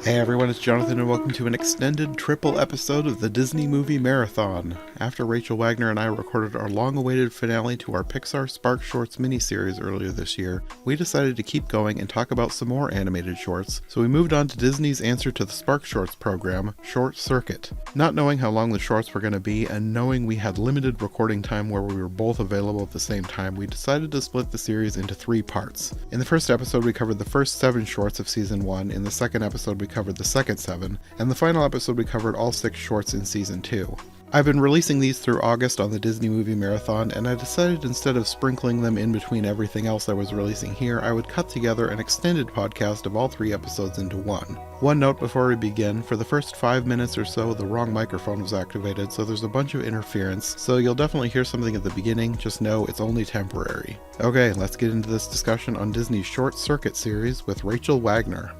Hey everyone, it's Jonathan and welcome to an extended triple episode of the Disney Movie Marathon. After Rachel Wagner and I recorded our long-awaited finale to our Pixar Spark Shorts miniseries earlier this year, we decided to keep going and talk about some more animated shorts, so we moved on to Disney's answer to the Spark Shorts program, Short Circuit. Not knowing how long the shorts were going to be, and knowing we had limited recording time where we were both available at the same time, we decided to split the series into 3 parts. In the first episode we covered the first 7 shorts of Season 1, in the second episode we covered the second 7, and the final episode we covered all 6 shorts in Season 2. I've been releasing these through August on the Disney Movie Marathon, and I decided instead of sprinkling them in between everything else I was releasing here, I would cut together an extended podcast of all 3 episodes into one. One note before we begin, for the first 5 minutes or so, the wrong microphone was activated, so there's a bunch of interference, so you'll definitely hear something at the beginning, just know it's only temporary. Okay, let's get into this discussion on Disney's Short Circuit series with Rachel Wagner.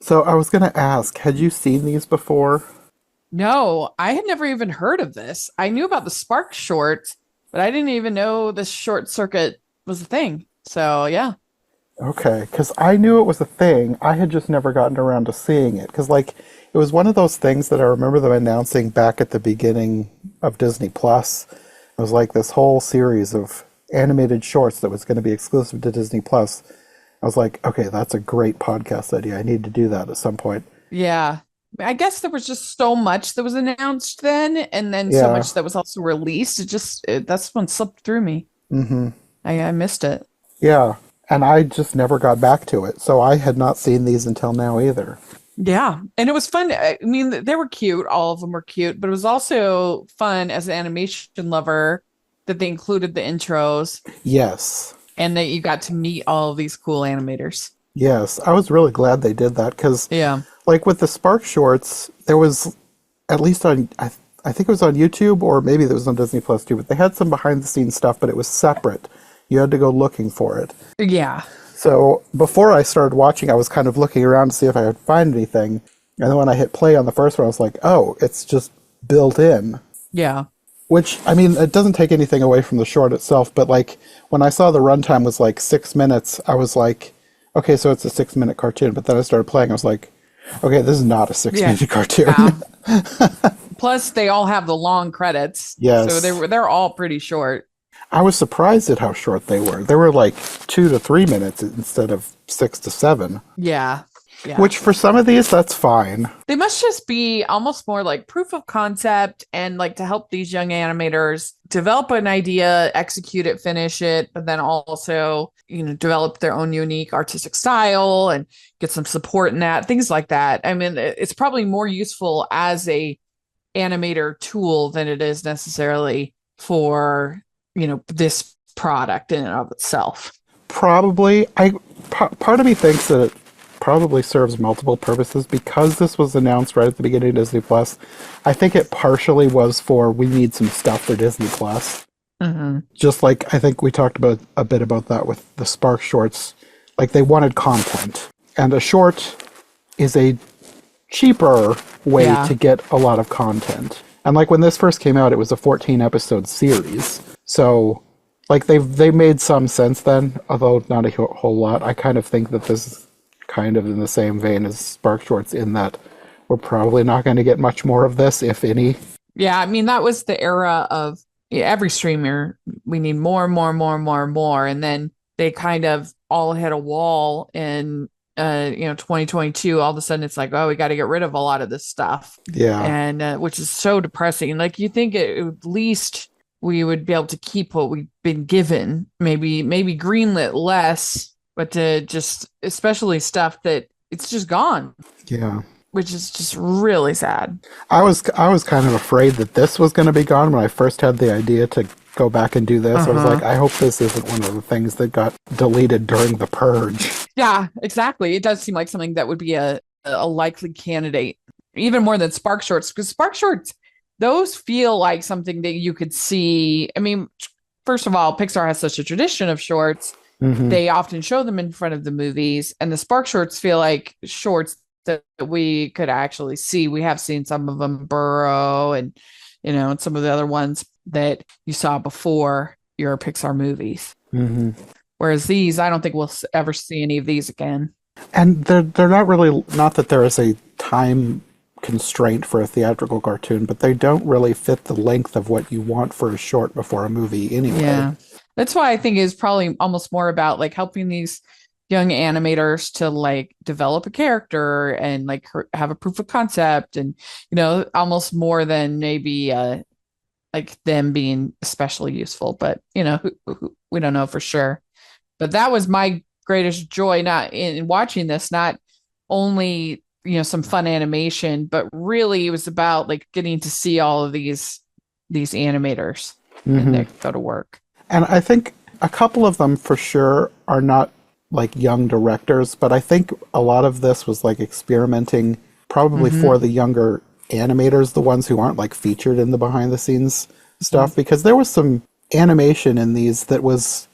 So I was going to ask, had you seen these before? No, I had never even heard of this. I knew about the Spark short, but I didn't even know this short circuit was a thing. So, yeah. Okay, because I knew it was a thing. I had just never gotten around to seeing it. Because, it was one of those things that I remember them announcing back at the beginning of Disney Plus. It was like this whole series of animated shorts that was going to be exclusive to Disney Plus. I was like, okay, that's a great podcast idea. I need to do that at some point. Yeah. I guess there was just so much that was announced then, and then so Yeah. much that was also released. That's one slipped through me. Mm-hmm. I missed it. Yeah, and I just never got back to it. So I had not seen these until now either. Yeah. And it was fun. I mean, they were cute. All of them were cute, but it was also fun as an animation lover that they included the intros. Yes. And that you got to meet all of these cool animators. Yes, I was really glad they did that because, Yeah. with the Spark Shorts, there was, at least on, I think it was on YouTube or maybe it was on Disney Plus too, but they had some behind the scenes stuff, but it was separate. You had to go looking for it. Yeah. So before I started watching, I was kind of looking around to see if I could find anything. And then when I hit play on the first one, I was like, oh, it's just built in. Yeah. Which, I mean, it doesn't take anything away from the short itself, but when I saw the runtime was 6 minutes, I was like, okay, so it's a 6-minute cartoon. But then I started playing, I was like, okay, this is not a 6-minute cartoon. Yeah. Plus, they all have the long credits. Yes. So they're all pretty short. I was surprised at how short they were. They were 2 to 3 minutes instead of 6 to 7. Yeah. Yeah. Which for some of these, that's fine. They must just be almost more like proof of concept and to help these young animators develop an idea, execute it, finish it, but then also, develop their own unique artistic style and get some support in that, things like that. I mean, it's probably more useful as a animator tool than it is necessarily for, this product in and of itself. Probably. Part of me thinks that it probably serves multiple purposes because this was announced right at the beginning of Disney Plus. I think it partially was for we need some stuff for Disney Plus. Mm-hmm. Just I think we talked about a bit about that with the Spark Shorts. They wanted content, and a short is a cheaper way to get a lot of content. And when this first came out, it was a 14 episode series, so they made some sense then, although not a whole lot. I kind of think that this is kind of in the same vein as Spark Shorts in that we're probably not going to get much more of this, if any. Yeah, I mean, that was the era of every streamer. We need more and more and more and more and more. And then they kind of all hit a wall in, 2022. All of a sudden it's we got to get rid of a lot of this stuff. Yeah. And which is so depressing. You think at least we would be able to keep what we've been given, maybe greenlit less, but to just, especially stuff that it's just gone. Yeah. Which is just really sad. I was kind of afraid that this was going to be gone when I first had the idea to go back and do this. I was like, I hope this isn't one of the things that got deleted during the purge. Yeah, exactly. It does seem like something that would be a likely candidate, even more than Spark Shorts, because Spark Shorts, those feel like something that you could see. I mean, first of all, Pixar has such a tradition of shorts. Mm-hmm. They often show them in front of the movies, and the Spark Shorts feel like shorts that we could actually see. We have seen some of them, Burrow, and and some of the other ones that you saw before your Pixar movies. Mm-hmm. Whereas these, I don't think we'll ever see any of these again. And they're not really, not that there is a time constraint for a theatrical cartoon, but they don't really fit the length of what you want for a short before a movie anyway. Yeah. That's why I think it's probably almost more about like helping these young animators to like develop a character and like have a proof of concept and almost more than maybe like them being especially useful, but we don't know for sure. But that was my greatest joy, not in watching this, not only some fun animation, but really it was about like getting to see all of these animators and Hmm. they go to work. And I think a couple of them for sure are not like young directors, but I think a lot of this was like experimenting probably Mm-hmm. for the younger animators, the ones who aren't like featured in the behind the scenes Mm-hmm. stuff, because there was some animation in these that was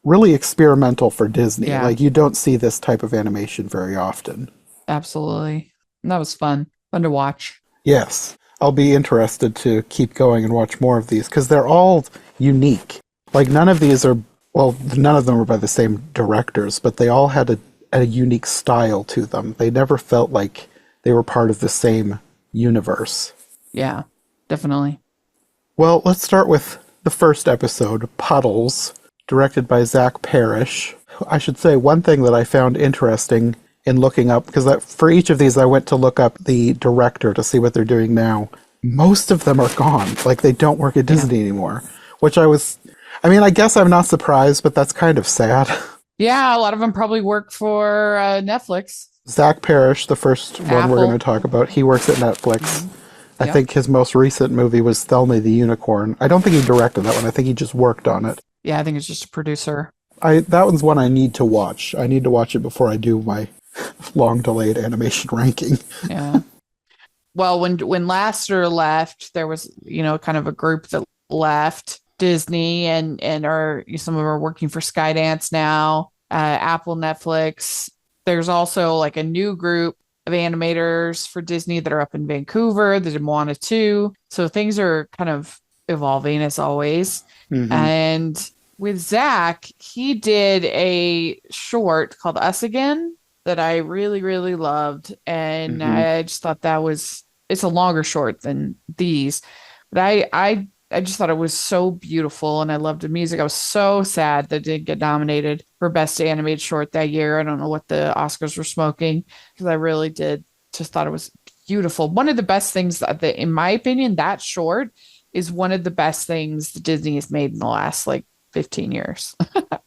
really experimental for Disney. Yeah, Like you don't see this type of animation very often. absolutely. And that was fun to watch. Yes, I'll be interested to keep going and watch more of these because they're all unique. Like none of these are, well, none of them are by the same directors, but they all had a unique style to them. They never felt like they were part of the same universe. Yeah, definitely. Well, let's start with the first episode, Puddles, directed by Zach Parrish. I should say one thing that I found interesting in looking up, because for each of these I went to look up the director to see what they're doing now. Most of them are gone. Like they don't work at Yeah. Disney anymore, which I mean, I guess I'm not surprised, but that's kind of sad. Yeah, a lot of them probably work for Netflix, Zach Parrish, the first one we're going to Apple. talk about, he works at Netflix. Hmm. I Yep. think his most recent movie was Thelma the Unicorn. I don't think he directed that one. I think he just worked on it. Yeah, I think it's just a producer. That one's one I need to watch. I need to watch it before I do my long delayed animation ranking. Yeah. Well, when Lasseter left, there was, kind of a group that left Disney and are some of them are working for Skydance now, Apple, Netflix. There's also like a new group of animators for Disney that are up in Vancouver. They did Moana 2. So things are kind of evolving as always. Hmm. And with Zach, he did a short called Us Again that I really, really loved. And Hmm. I just thought it's a longer short than these, but I just thought it was so beautiful and I loved the music. I was so sad that it didn't get nominated for Best Animated Short that year. I don't know what the Oscars were smoking because I really did just thought it was beautiful. One of the best things in my opinion, that short is one of the best things that Disney has made in the last like 15 years.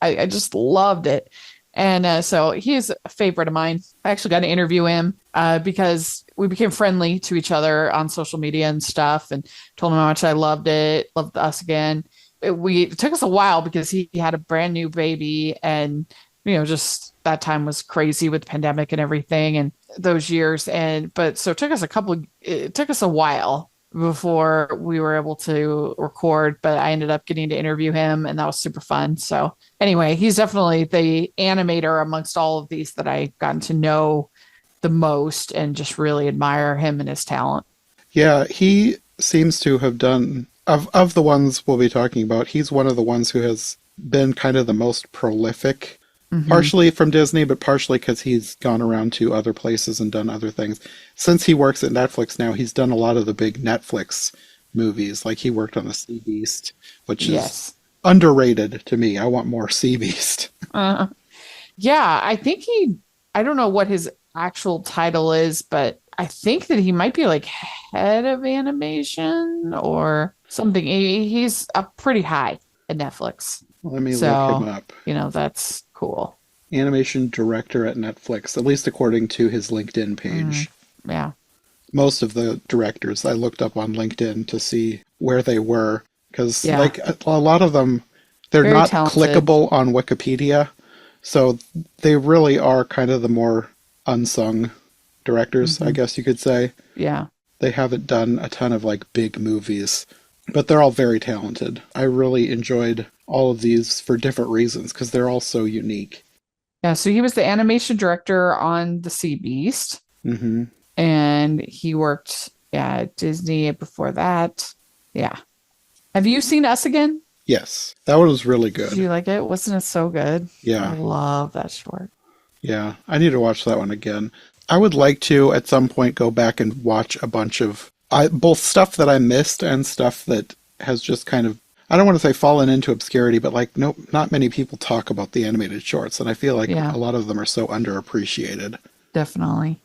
I just loved it. And so he is a favorite of mine. I actually got to interview him because we became friendly to each other on social media and stuff and told him how much I loved it, loved Us Again. It took us a while because he had a brand new baby and, just that time was crazy with the pandemic and everything and those years. But so it took us a while before we were able to record, but I ended up getting to interview him and that was super fun. So anyway, he's definitely the animator amongst all of these that I gotten to know the most and just really admire him and his talent. Yeah, he seems to have done, of the ones we'll be talking about, he's one of the ones who has been kind of the most prolific. Hmm. Partially from Disney, but partially because he's gone around to other places and done other things. Since he works at Netflix now, he's done a lot of the big Netflix movies. Like he worked on the Sea Beast, which is Yes. underrated to me. I want more Sea Beast. Uh, yeah, I don't know what his actual title is, but I think that he might be like head of animation or something. He's up pretty high at Netflix. Let me look him So, up. that's cool. Animation director at Netflix, at least according to his LinkedIn Mm, page. yeah. Most of the directors I looked up on LinkedIn to see where they were, because Yeah. like a lot of them, they're Very not talented. clickable on Wikipedia, so they really are kind of the more unsung directors, I Hmm. guess you could say. Yeah. They haven't done a ton of like big movies, but they're all very talented. I really enjoyed all of these for different reasons because they're all so unique. Yeah. So he was the animation director on The Sea Beast Hmm. and he worked at Disney before that. Yeah. Have you seen Us Again? Yes, that one was really Did good. you like it? Wasn't it so good? I Yeah, love that short. yeah. I need to watch that one again. I would like to at some point go back and watch a bunch of both stuff that I missed and stuff that has just kind of, I don't want to say fallen into obscurity, but like no, not many people talk about the animated shorts, and I feel like Yeah, a lot of them are so underappreciated. definitely.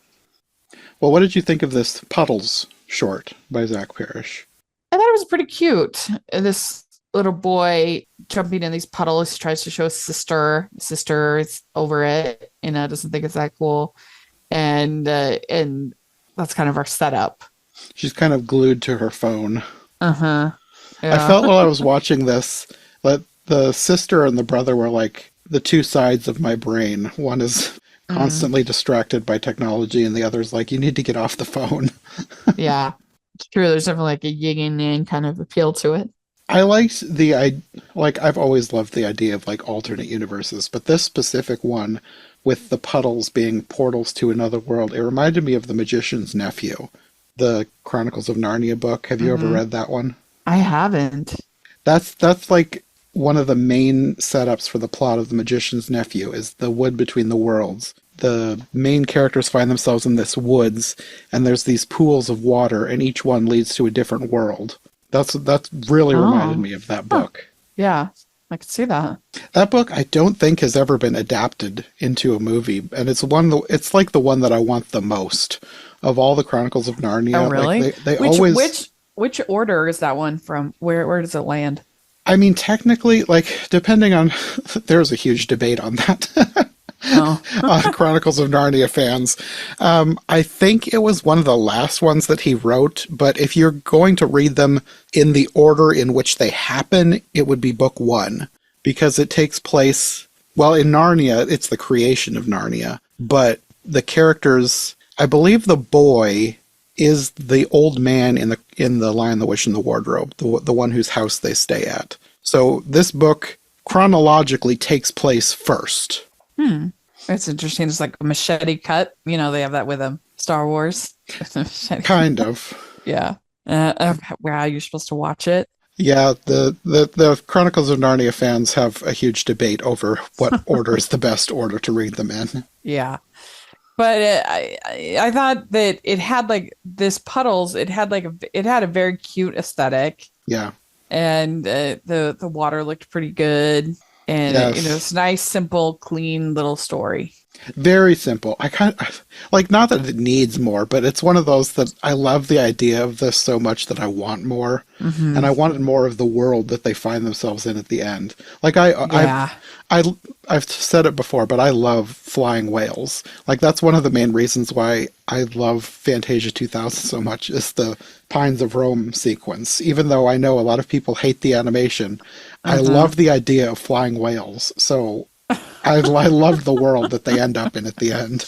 Well, what did you think of this Puddles short by Zach Parrish? I thought it was pretty cute. This little boy jumping in these puddles, tries to show his sister. His sister is over it, doesn't think it's that cool. And that's kind of our setup. She's kind of glued to her phone. Uh-huh. I Yeah. felt while I was watching this that the sister and the brother were like the two sides of my brain. One is Mm, constantly distracted by technology, and the other's like, you need to get off the phone. yeah. It's true. There's definitely like a yin and yang kind of appeal to it. I liked like I've always loved the idea of like alternate universes, but this specific one with the puddles being portals to another world, it reminded me of The Magician's Nephew, the Chronicles of Narnia book. Have you ever Hmm. read that one? I haven't. That's like one of the main setups for the plot of The Magician's Nephew is the wood between the worlds. The main characters find themselves in this woods, and there's these pools of water, and each one leads to a different world. That's really reminded Oh, me of that huh. book. Yeah, I could see that. That book I don't think has ever been adapted into a movie, and it's like the one that I want the most of all the Chronicles of Oh, Narnia. Like really? they Which always, which which order is that one from? Where does it land? I mean, technically, like depending on, there's a huge debate on that. Oh, Chronicles of Narnia fans. I think it was one of the last ones that he wrote, but if you're going to read them in the order in which they happen, it would be book one because it takes place, well, in Narnia, it's the creation of Narnia, but the characters, I believe the boy is the old man in the Lion, the Witch, and the Wardrobe, the one whose house they stay at. So this book chronologically takes place first. hmm. It's interesting. It's like a machete cut. They have that with Star Wars. Machete. Kind of. Yeah. Wow, you're supposed to watch it. Yeah, the Chronicles of Narnia fans have a huge debate over what order is the best order to read them in. Yeah. But I thought that it had like this puddles. It had a very cute aesthetic, Yeah. and the water looked pretty good, and Yes. it's nice, simple, clean little story. Very simple. I kind of like not that it needs more, but it's one of those that I love the idea of this so much that I want more, Hmm. and I wanted more of the world that they find themselves in at the end. Like Yeah. I I've said it before, but I love flying whales. Like that's one of the main reasons why I love Fantasia 2000 so much is the Pines of Rome sequence. Even though I know a lot of people hate the animation, I Uh-huh. love the idea of flying whales. So I love the world that they end up in at the end.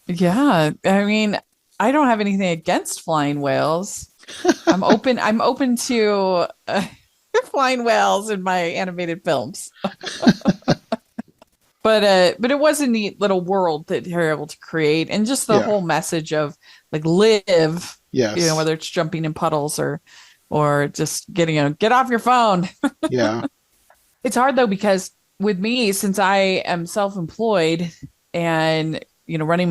Yeah. I mean, I don't have anything against flying whales. I'm open to flying whales in my animated films. But it was a neat little world that you're able to create, and just the Yeah. whole message of like live, Yes. whether it's jumping in puddles or just get off your phone. Yeah. It's hard though because with me, since I am self-employed and running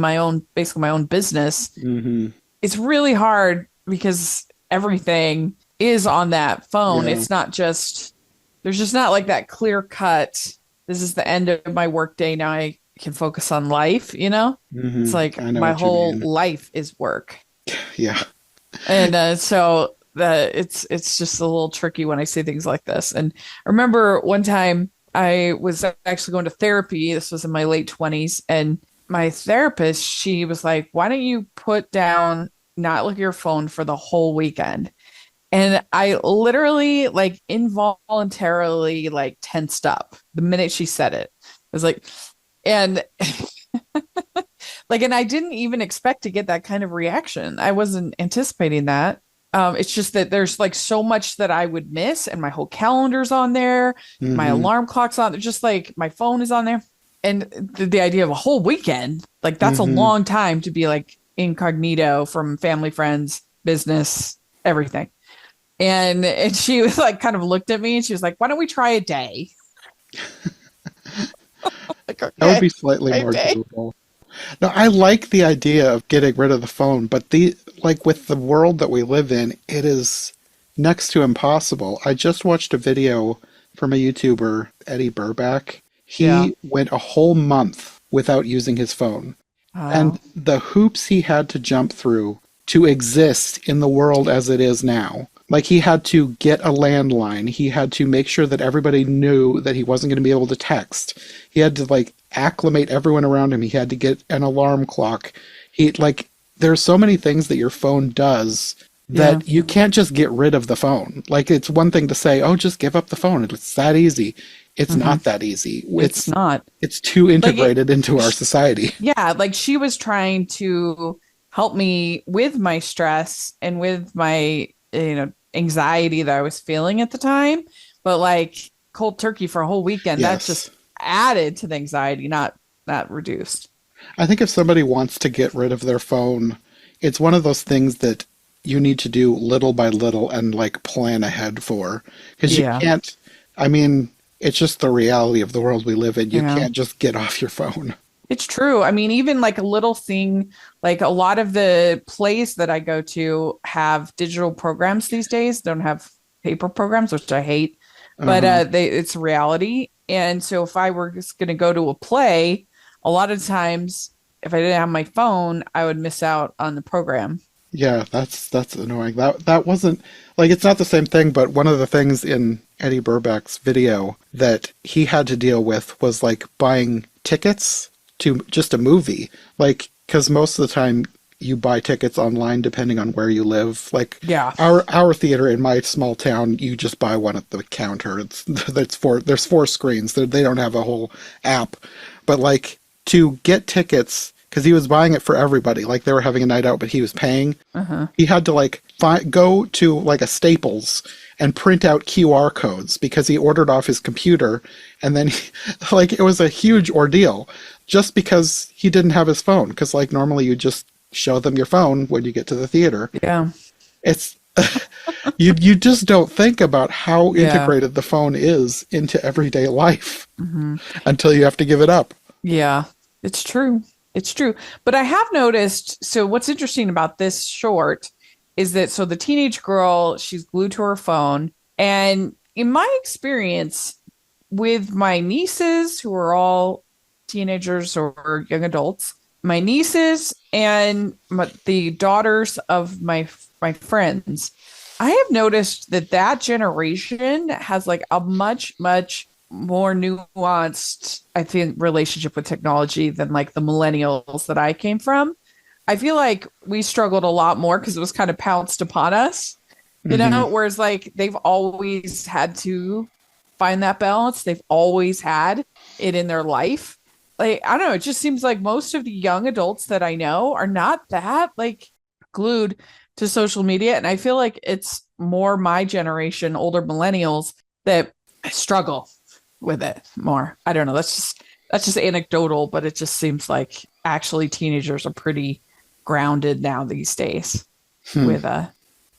basically my own business, Hmm. it's really hard because everything is on that phone. Yeah. It's not just there's just not like that clear cut. This is the end of my workday. Now I can focus on life. It's Hmm. like I know my what you whole mean. life is work. Yeah. And so it's just a little tricky when I say things like this. And I remember one time I was actually going to therapy. This was in my late 20s, and my therapist, she was like, "Why don't you put down not look at your phone for the whole weekend?" And I literally like involuntarily like tensed up the minute she said it. I was like, and like, and I didn't even expect to get that kind of reaction. I wasn't anticipating that. It's just that there's like so much that I would miss, and my whole calendar's on there, my Hmm. alarm clock's on, just like my phone is on there. And the idea of a whole weekend, like that's a Hmm. long time to be like incognito from family, friends, business, everything. And she was like kind of looked at me and she was like, why don't we try a day? Like, That would okay, be slightly try a more day. doable. No, I like the idea of getting rid of the phone, but with the world that we live in, it is next to impossible. I just watched a video from a YouTuber, Eddie Burback. Yeah. He went a whole month without using his phone. And Oh, the hoops he had to jump through to exist in the world as it is now. Like he had to get a landline. He had to make sure that everybody knew that he wasn't going to be able to text. He had to like acclimate everyone around him. He had to get an alarm clock. He like there's so many things that your phone does yeah. that you can't just get rid of the phone. Like it's one thing to say, "Oh, just give up the phone. It's that easy." It's Hmm. not that easy. It's not It's too like it. integrated into our society. Yeah, like she was trying to help me with my stress and with my, anxiety that I was feeling at the time. But like cold turkey for a whole weekend, that Yes. just added to the anxiety, not reduced. I think if somebody wants to get rid of their phone, it's one of those things that you need to do little by little and like plan ahead for. Because you Yeah. can't, I mean, it's just the reality of the world we live in. You Yeah. can't just get off your phone. It's true. I mean, even like a little thing, like a lot of the plays that I go to have digital programs these days, don't have paper programs, which I hate, but Uh-huh. it's reality. And so if I were just going to go to a play, a lot of times if I didn't have my phone, I would miss out on the program. Yeah, that's annoying. That wasn't like it's not the same thing, but one of the things in Eddie Burback's video that he had to deal with was like buying tickets to just a movie. Like, because most of the time you buy tickets online depending on where you live. Like Yeah. our theater in my small town, you just buy one at the counter. There's four screens. They don't have a whole app. But like to get tickets because he was buying it for everybody. Like they were having a night out, but he was paying. Uh-huh. He had to like go to like a Staples and print out QR codes because he ordered off his computer, and then like it was a huge ordeal just because he didn't have his phone. Because like normally you just show them your phone when you get to the theater. Yeah. It's you just don't think about how Yeah. integrated the phone is into everyday life Hmm. until you have to give it up. Yeah. It's true. It's true. But I have noticed, so what's interesting about this short is that so the teenage girl, she's glued to her phone. And in my experience with my nieces, who are all teenagers or young adults, my nieces and the daughters of my friends, I have noticed that that generation has like a much more nuanced, I think, relationship with technology than like the millennials that I came from. I feel like we struggled a lot more because it was kind of pounced upon us, Hmm. whereas like they've always had to find that balance. They've always had it in their life. Like, I don't know, it just seems like most of the young adults that I know are not that like glued to social media. And I feel like it's more my generation, older millennials, that struggle with it more. I don't know. That's just anecdotal, but it just seems like actually teenagers are pretty grounded now these days Hmm.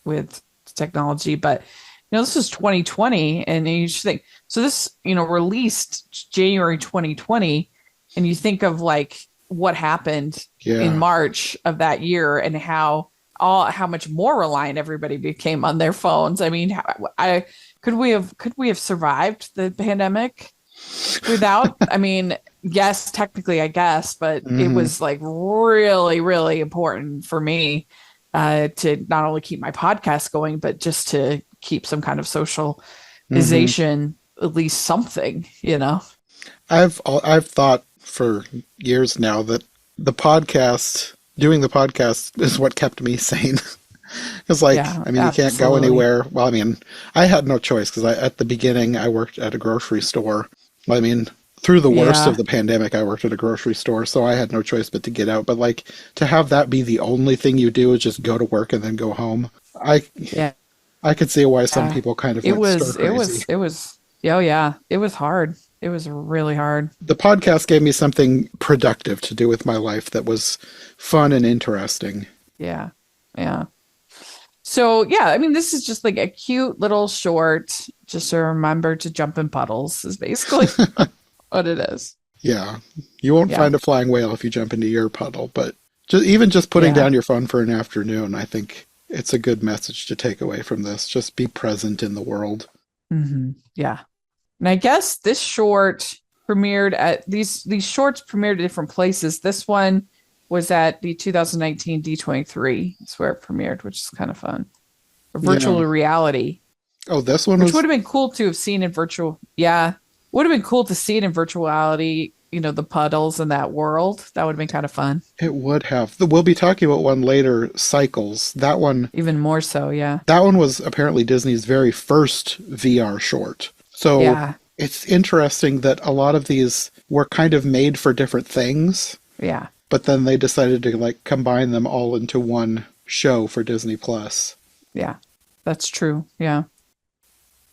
with technology. But this is 2020, and you just think so. This released January 2020, and you think of like what happened in Yeah. March of that year, and how much more reliant everybody became on their phones. I mean, I could we have survived the pandemic without? I mean, yes, technically, I guess, but it Hmm. was like really, really important for me to not only keep my podcast going, but just to keep some kind of Hmm. socialization, at least something. I've thought for years now that doing the podcast is what kept me sane. Because like, Yeah, I mean, you can't go absolutely. anywhere. Well, I mean, I had no choice because at the beginning I worked at a grocery store. I mean, through the worst of Yeah, the pandemic, I worked at a grocery store, so I had no choice but to get out. But like to have that be the only thing you do is just go to work and then go home. I yeah. I could see why some people kind of It went stir was, it crazy. was, it was, oh yeah, it was hard. It was really hard. The podcast gave me something productive to do with my life that was fun and interesting. Yeah, yeah. So yeah, I mean, this is just like a cute little short, just to remember to jump in puddles is basically what it is. Yeah. You won't Yeah. find a flying whale if you jump into your puddle, but even just putting Yeah. down your phone for an afternoon, I think it's a good message to take away from this. Just be present in the world. Yeah. And I guess this short premiered at these shorts premiered at different places. This one was at the 2019 D23. It's where it premiered, which is kind of fun. Yeah. Virtual reality, Oh, this one which would was, have been cool to have seen in virtual. Yeah, would have been cool to see it in virtuality. You know, the puddles in that world. That would have been kind of fun. it would have. We'll be talking about one later, Cycles. Even more so. Yeah. That one was apparently Disney's very first VR short. So Yeah. it's interesting that a lot of these were kind of made for different things, Yeah. but then they decided to like combine them all into one show for Disney Plus. Yeah. That's true. Yeah.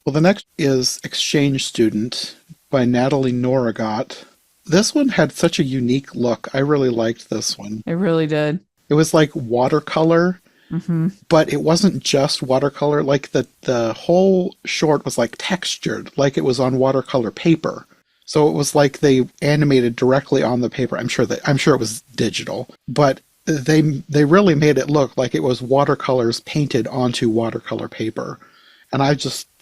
Well, the next is Exchange Student by Natalie Norrigot. This one had such a unique look. I really liked this one. It really did. It was like watercolor, Hmm. but it wasn't just watercolor. Like the whole short was like textured, like it was on watercolor paper. So it was like they animated directly on the paper. I'm sure it was digital, but they really made it look like it was watercolors painted onto watercolor paper. And I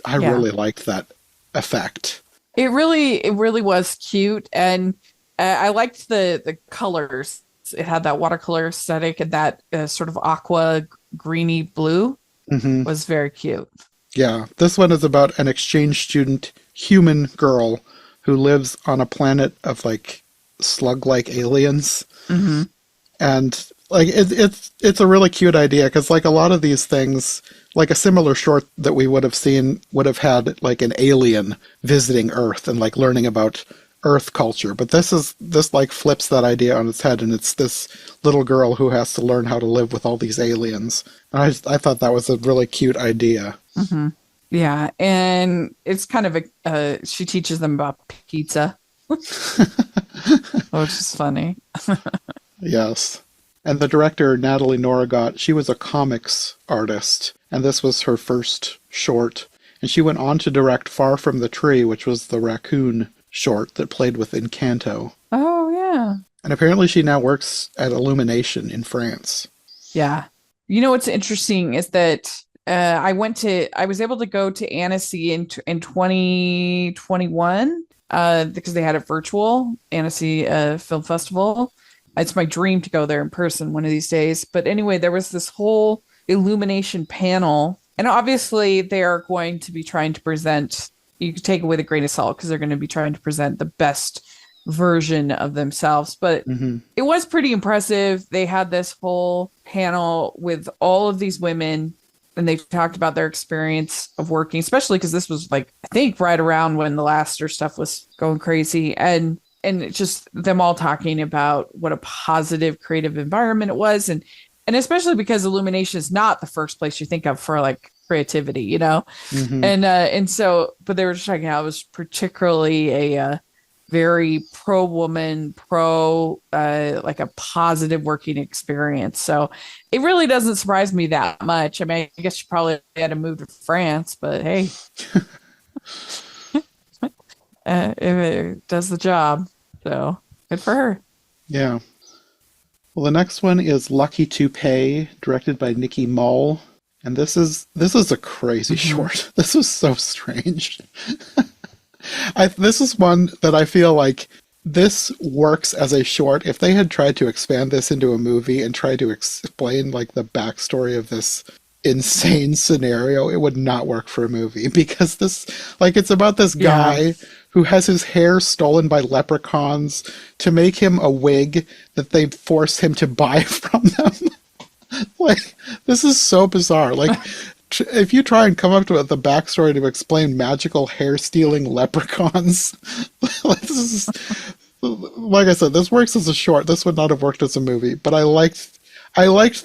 Yeah. really liked that effect. It really was cute, and I liked the colors. It had that watercolor aesthetic, and that sort of aqua greeny blue Hmm. was very cute. Yeah, this one is about an exchange student human girl who lives on a planet of like slug-like aliens. Hmm. And like it's a really cute idea because like a lot of these things, like a similar short that we would have seen would have had like an alien visiting Earth and like learning about Earth culture. But this like flips that idea on its head, and it's this little girl who has to learn how to live with all these aliens. And I thought that was a really cute idea. Hmm. Yeah, and it's kind of she teaches them about pizza, which is funny. Yes. And the director, Natalie Norrigot, she was a comics artist, and this was her first short. And she went on to direct Far From the Tree, which was the raccoon short that played with Encanto. Oh yeah, And apparently she now works at Illumination in France. yeah. You know what's interesting is that I was able to go to Annecy in 2021 because they had it virtual, Annecy Film Festival. It's my dream to go there in person one of these days. But anyway, there was this whole illumination panel, and obviously they are going to be trying to present. You can take it with a grain of salt because they're going to be trying to present the best version of themselves. But Hmm. it was pretty impressive. They had this whole panel with all of these women, and they talked about their experience of working, especially because this was like, I think, right around when the Laster stuff was going crazy. And it's just them all talking about what a positive creative environment it was. And especially because Illumination is not the first place you think of for like creativity, you know? Hmm. And so, but they were just talking how it was particularly a very pro woman, pro like a positive working experience. So it really doesn't surprise me that much. I mean, I guess she probably had to move to France, but hey, if it does the job, so good for her. Yeah. Well, the next one is Lucky to Pay, directed by Nikki Mull. And this is a crazy Mhm. short. This was so strange. This is one that I feel like this works as a short. If they had tried to expand this into a movie and tried to explain like the backstory of this insane scenario, it would not work for a movie because this, like, it's about this Yeah. guy who has his hair stolen by leprechauns to make him a wig that they force him to buy from them. Like, this is so bizarre. Like, if you try and come up with the backstory to explain magical hair stealing leprechauns, like, this is, like I said, this works as a short. This would not have worked as a movie, but I liked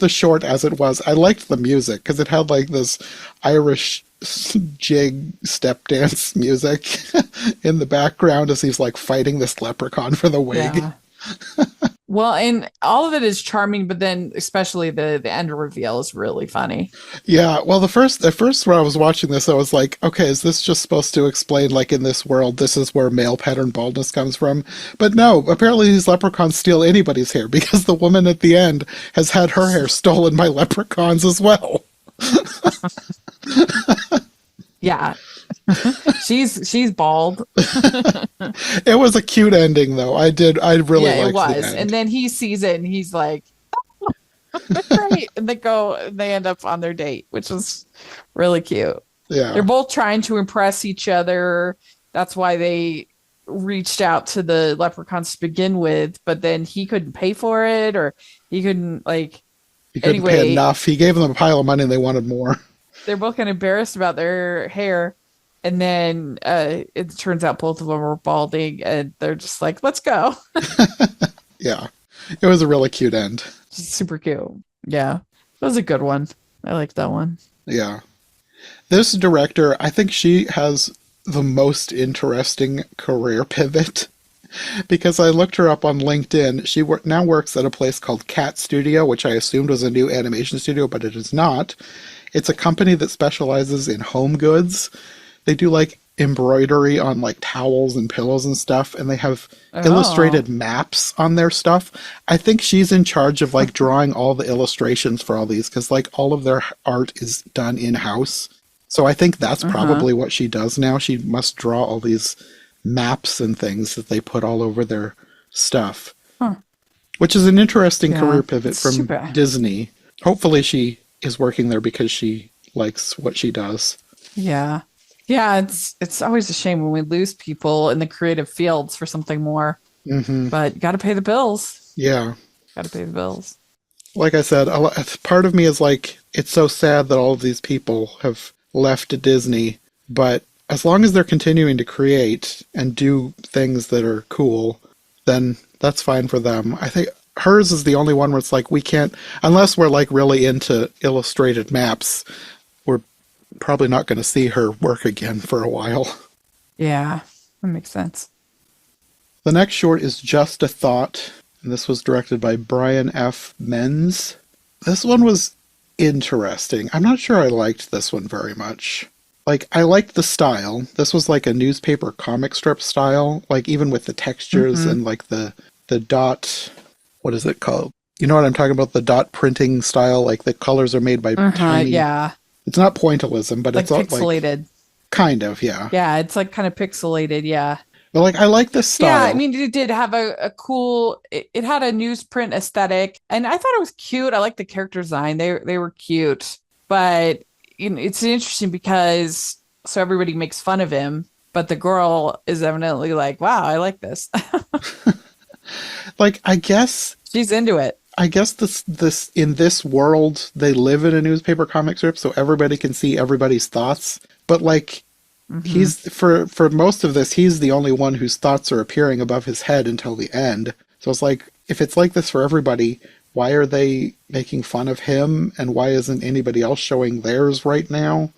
the short as it was. I liked the music because it had like this Irish jig step dance music in the background as he's like fighting this leprechaun for the wig. Yeah. Well, and all of it is charming, but then especially the end reveal is really funny. Yeah, well, at first when I was watching this, I was like, okay, is this just supposed to explain, like, in this world, this is where male pattern baldness comes from? But no, apparently these leprechauns steal anybody's hair because the woman at the end has had her hair stolen by leprechauns as well. Yeah. She's bald. It was a cute ending, though. I really Yeah, it liked the was. And end. then he sees it and he's like, great. And they end up on their date, which was really cute. They're Yeah, both trying to impress each other. That's why they reached out to the leprechauns to begin with, but then he couldn't pay for it or he couldn't like he couldn't pay anyway, enough. He gave them a pile of money and they wanted more. they're both kind of embarrassed about their hair. And then it turns out both of them are balding and they're just like, let's go. Yeah, it was a really cute end. Super cute. Yeah. That was a good one. I like that one. Yeah. This director, I think she has the most interesting career pivot because I looked her up on LinkedIn. She now works at a place called Cat Studio, which I assumed was a new animation studio, but it is not. It's a company that specializes in home goods. They do like embroidery on like towels and pillows and stuff, and they have Oh. illustrated maps on their stuff. I think she's in charge of like drawing all the illustrations for all these because like all of their art is done in-house. So I think that's Uh-huh. probably what she does now. She must draw all these maps and things that they put all over their stuff, Huh. which is an interesting Yeah. career pivot It's too from bad. Disney. Hopefully she is working there because she likes what she does. Yeah. Yeah, it's always a shame when we lose people in the creative fields for something more. Hmm. But you gotta pay the bills. Yeah. Gotta pay the bills. Like I said, part of me is like, it's so sad that all of these people have left Disney, but as long as they're continuing to create and do things that are cool, then that's fine for them. I think hers is the only one where it's like, we can't, unless we're like really into illustrated maps, we're probably not going to see her work again for a while. Yeah, that makes sense. The next short is Just a Thought, and this was directed by Brian F. Menz. This one was interesting. I'm not sure I liked this one very much. Like, I liked the style. This was like a newspaper comic strip style, like even with the textures Mm-hmm. and like the dot, what is it called? You know what I'm talking about? The dot printing style, like the colors are made by Uh-huh. tiny. Yeah. It's not pointillism, but it's Like all like pixelated. kind of, yeah. Yeah, it's like kind of pixelated. Yeah. But like I like this Yeah, I style. mean, it did have a cool. It had a newsprint aesthetic, and I thought it was cute. I like the character design; they were cute. But it's interesting because so everybody makes fun of him, but the girl is evidently like, "Wow, I like this." Like She's into it. I guess this in this world they live in a newspaper comic strip, so everybody can see everybody's thoughts. But like Hmm. he's for most of this, he's the only one whose thoughts are appearing above his head until the end. So it's like if it's like this for everybody, why are they making fun of him, and why isn't anybody else showing theirs right now?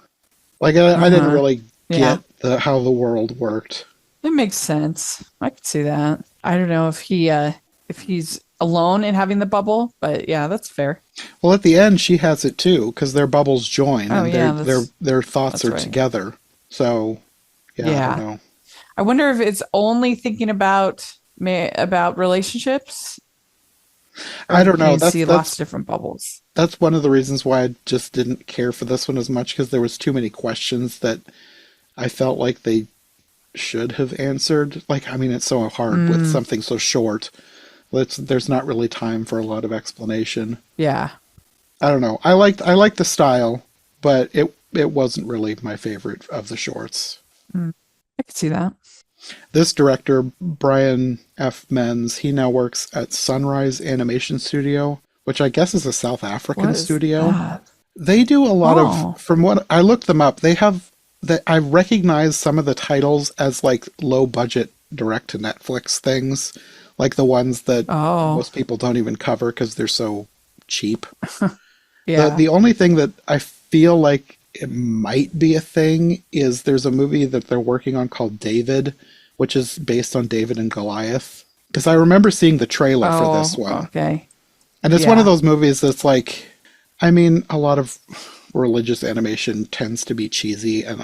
Like I didn't Uh-huh. really Yeah, get how the world worked. it makes sense. I could see that. I don't know if he's alone in having the bubble, but yeah, that's fair. Well, at the end, she has it too because their bubbles join Oh and yeah, their thoughts that's are right. together. So yeah, I don't Yeah. know. I wonder if it's only thinking about relationships, I or don't can know. you see lots of different bubbles? That's one of the reasons why I just didn't care for this one as much because there was too many questions that I felt like they should have answered. Like, I mean, it's so hard with Mm, something so short. There's not really time for a lot of explanation. yeah. I don't know. I liked the style, but it wasn't really my favorite of the shorts. Mm, I could see that. This director, Brian F. Menz, he now works at Sunrise Animation Studio, which I guess is a South What African is studio. that? They do a lot of, Oh, from what I looked them up, they have that I recognize some of the titles as like low budget direct to Netflix things, like the ones that oh, most people don't even cover because they're so cheap. The yeah. the only thing that I feel like it might be a thing is there's a movie that they're working on called David, which is based on David and Goliath. Because I remember seeing the trailer for Oh, this one. okay. And it's one of Yeah. those movies that's like, I mean, a lot of religious animation tends to be cheesy, and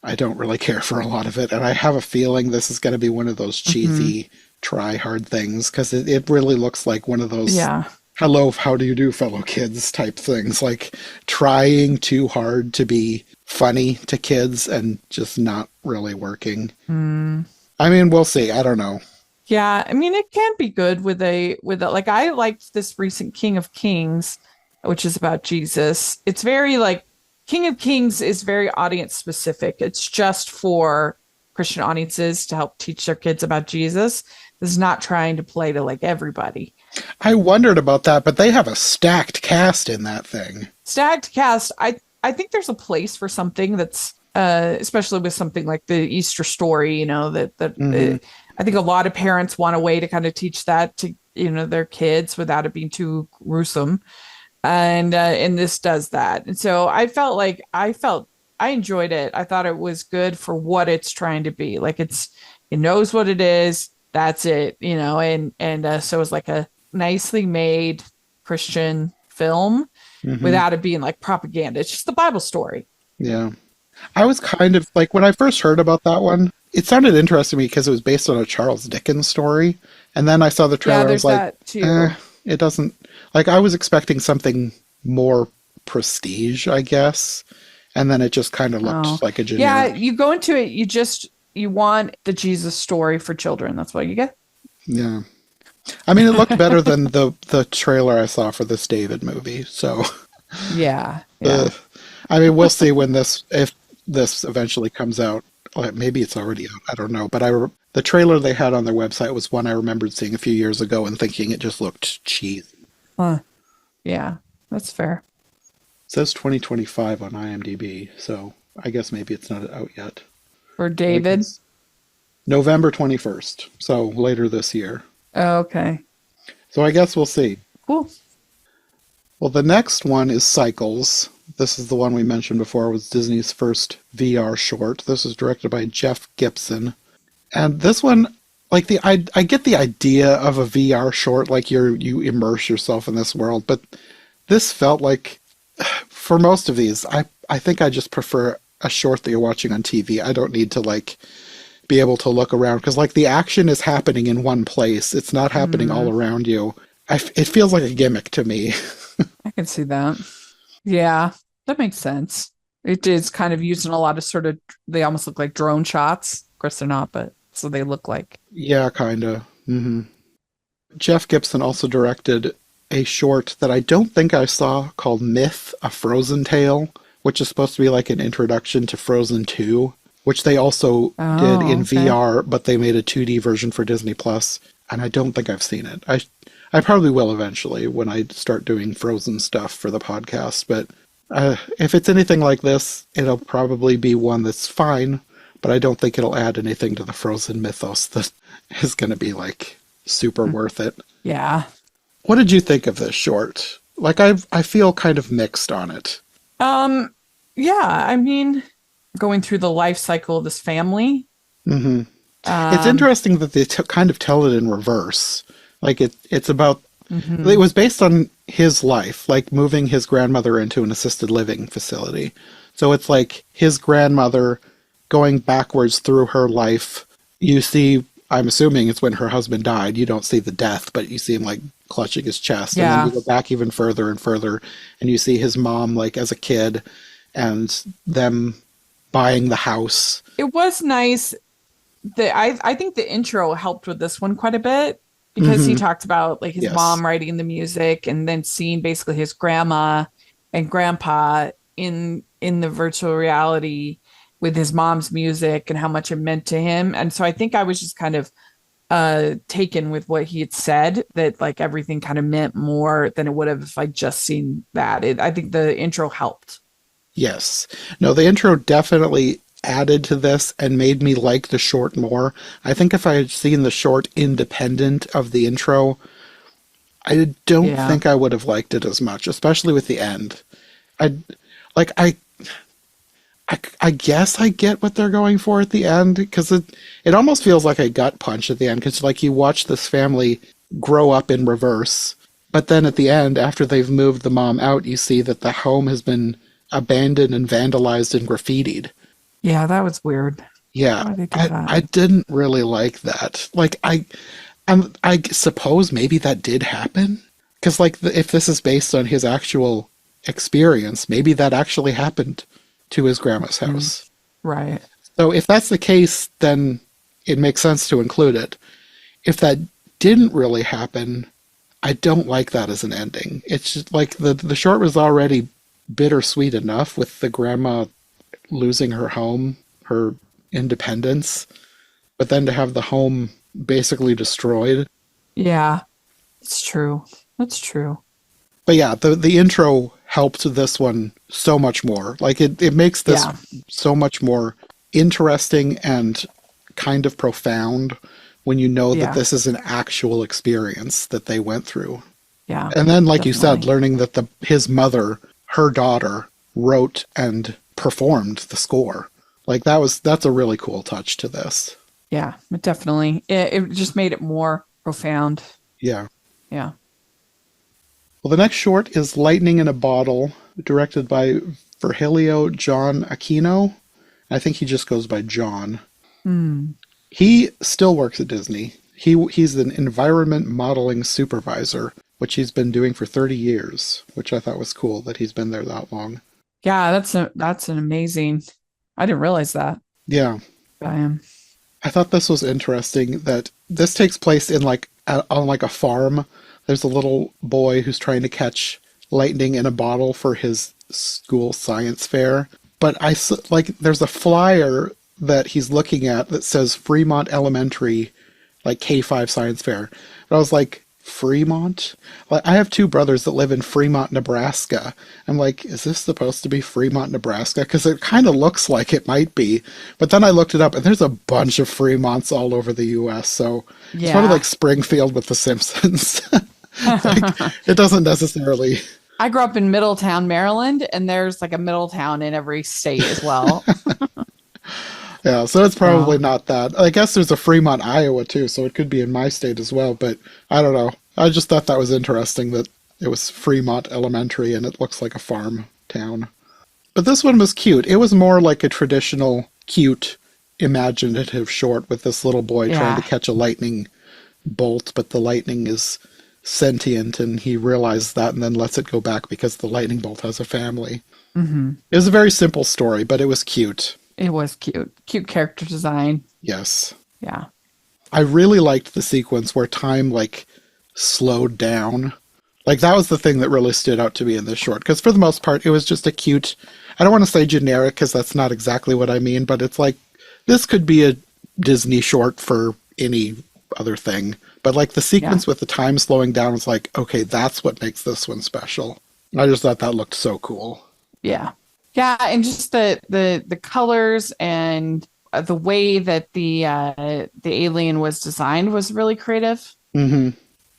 I don't really care for a lot of it. And I have a feeling this is going to be one of those Hmm. cheesy, try hard things because it really looks like one of those Yeah. hello, how do you do, fellow kids type things, like trying too hard to be funny to kids and just not really working. Mm. I mean, we'll see. I don't know. Yeah, I mean it can be good with a like I liked this recent King of Kings, which is about Jesus. It's very like King of Kings is very audience specific. It's just for Christian audiences to help teach their kids about Jesus. This is not trying to play to like everybody. I wondered about that, but they have a stacked cast in that thing. Stacked cast, I think there's a place for something that's especially with something like the Easter story, you know, Hmm. I think a lot of parents want a way to kind of teach that to, you know, their kids without it being too gruesome. And this does that. And so I enjoyed it. I thought it was good for what it's trying to be. Like it knows what it is. That's it, you know, and so it's like a nicely made Christian film Hmm. without it being like propaganda. It's just the Bible story. Yeah. I was kind of like, when I first heard about that one, it sounded interesting to me because it was based on a Charles Dickens story. And then I saw the Yeah, trailer, I was there's like, that too. it doesn't, like, I was expecting something more prestige, I guess. And then it just kind of Oh, looked like a yeah. generic. You go into it, you want the Jesus story for children. That's what you get. Yeah. I mean, it looked better than the trailer I saw for this David movie. So, Yeah, uh, yeah. I mean, we'll see when if this eventually comes out. Or maybe it's already out. I don't know. But the trailer they had on their website was one I remembered seeing a few years ago and thinking it just looked cheesy. Huh. Yeah, that's fair. It says 2025 on IMDb, so I guess maybe it's not out yet. For I David. guess November 21st, so later this year. Okay. So I guess we'll see. Cool. Well, the next one is Cycles. This is the one we mentioned before, was Disney's first VR short. This is directed by Jeff Gibson. And this one, like I get the idea of a VR short, like you immerse yourself in this world, but this felt like, for most of these, I think I just prefer a short that you're watching on TV. I don't need to like be able to look around because like the action is happening in one place. It's not happening all Mm, around you. It feels like a gimmick to me. I can see that. Yeah, that makes sense. It is kind of using a lot of sort of, they almost look like drone shots. Of course, they're not, but so they look like. Yeah, kinda. Jeff Gibson also directed a short that I don't think I saw called Myth, A Frozen Tale, which is supposed to be like an introduction to Frozen 2, which they also did Oh, in okay. VR, but they made a 2D version for Disney Plus, and I don't think I've seen it. I probably will eventually when I start doing Frozen stuff for the podcast, but if it's anything like this, it'll probably be one that's fine, but I don't think it'll add anything to the Frozen mythos that is going to be like super Hmm. worth it. Yeah. What did you think of this short? Like I feel kind of mixed on it. Um, yeah, I mean, going through the life cycle of this family. Hmm. It's Um, interesting that they kind of tell it in reverse. Like it's about, it mhm. was based on his life, like moving his grandmother into an assisted living facility. So it's like his grandmother going backwards through her life. You see, I'm assuming it's when her husband died. You don't see the death, but you see him like clutching his chest. And then you Yeah. go back even further and further, and you see his mom like as a kid and them buying the house. It was nice that I think the intro helped with this one quite a bit because he Hmm. talked about like his Yes. mom writing the music and then seeing basically his grandma and grandpa in the virtual reality with his mom's music and how much it meant to him. And so I think I was just kind of taken with what he had said that like everything kind of meant more than it would have if I just seen that. I think the intro helped. Yes. No, the intro definitely added to this and made me like the short more. I think if I had seen the short independent of the intro, I don't Yeah. think I would have liked it as much, especially with the end. I like I guess I get what they're going for at the end, because it almost feels like a gut punch at the end, because like you watch this family grow up in reverse, but then at the end, after they've moved the mom out, you see that the home has been abandoned and vandalized and graffitied. Yeah, that was weird. Yeah, Why they do I that? didn't really like that. Like I suppose maybe that did happen, because like if this is based on his actual experience, maybe that actually happened to his grandma's Mm, house. right. So if that's the case, then it makes sense to include it. If that didn't really happen, I don't like that as an ending. It's just like the short was already bittersweet enough with the grandma losing her home, her independence, but then to have the home basically destroyed. Yeah, it's true. That's true. But yeah, the intro helped this one so much more. Like it makes this Yeah, so much more interesting and kind of profound when you know that yeah, this is an actual experience that they went through. yeah, And then, like you said, definitely. learning that his mother, her daughter, wrote and performed the score. Like that's a really cool touch to this. Yeah, it definitely. It just made it more profound. Yeah. Yeah. Well, the next short is Lightning in a Bottle, directed by Virgilio John Aquino. I think he just goes by John. Hmm. He still works at Disney. He's an environment modeling supervisor, which he's been doing for 30 years, which I thought was cool that he's been there that long. Yeah, that's an amazing. I didn't realize that. Yeah. I am. I thought this was interesting that this takes place in on like a farm. There's a little boy who's trying to catch lightning in a bottle for his school science fair. But like there's a flyer that he's looking at that says Fremont Elementary, like K-5 science fair. But I was like, Fremont? Like I have two brothers that live in Fremont, Nebraska. I'm like, is this supposed to be Fremont, Nebraska? Because it kind of looks like it might be. But then I looked it up, and there's a bunch of Fremonts all over the U.S. So it's probably Yeah. like Springfield with The Simpsons. Like it doesn't necessarily. I grew up in Middletown, Maryland, and there's like a Middletown in every state as well. Yeah, so it's So, probably not that. I guess there's a Fremont, Iowa too, so it could be in my state as well. But I don't know. I just thought that was interesting that it was Fremont Elementary and it looks like a farm town. But this one was cute. It was more like a traditional, cute, imaginative short with this little boy trying to yeah. catch a lightning bolt, but the lightning is sentient and he realizes that and then lets it go back because the lightning bolt has a family. Hmm. It was a very simple story, but it was cute. It was cute. Cute character design. Yes. Yeah. I really liked the sequence where time like slowed down. Like that was the thing that really stood out to me in this short because for the most part it was just a cute, I don't want to say generic because that's not exactly what I mean, but it's like this could be a Disney short for any other thing. But like the Yeah. sequence with the time slowing down was like, okay, that's what makes this one special. I just thought that looked so cool. Yeah. Yeah, and just the colors and the way that the alien was designed was really creative. Hmm.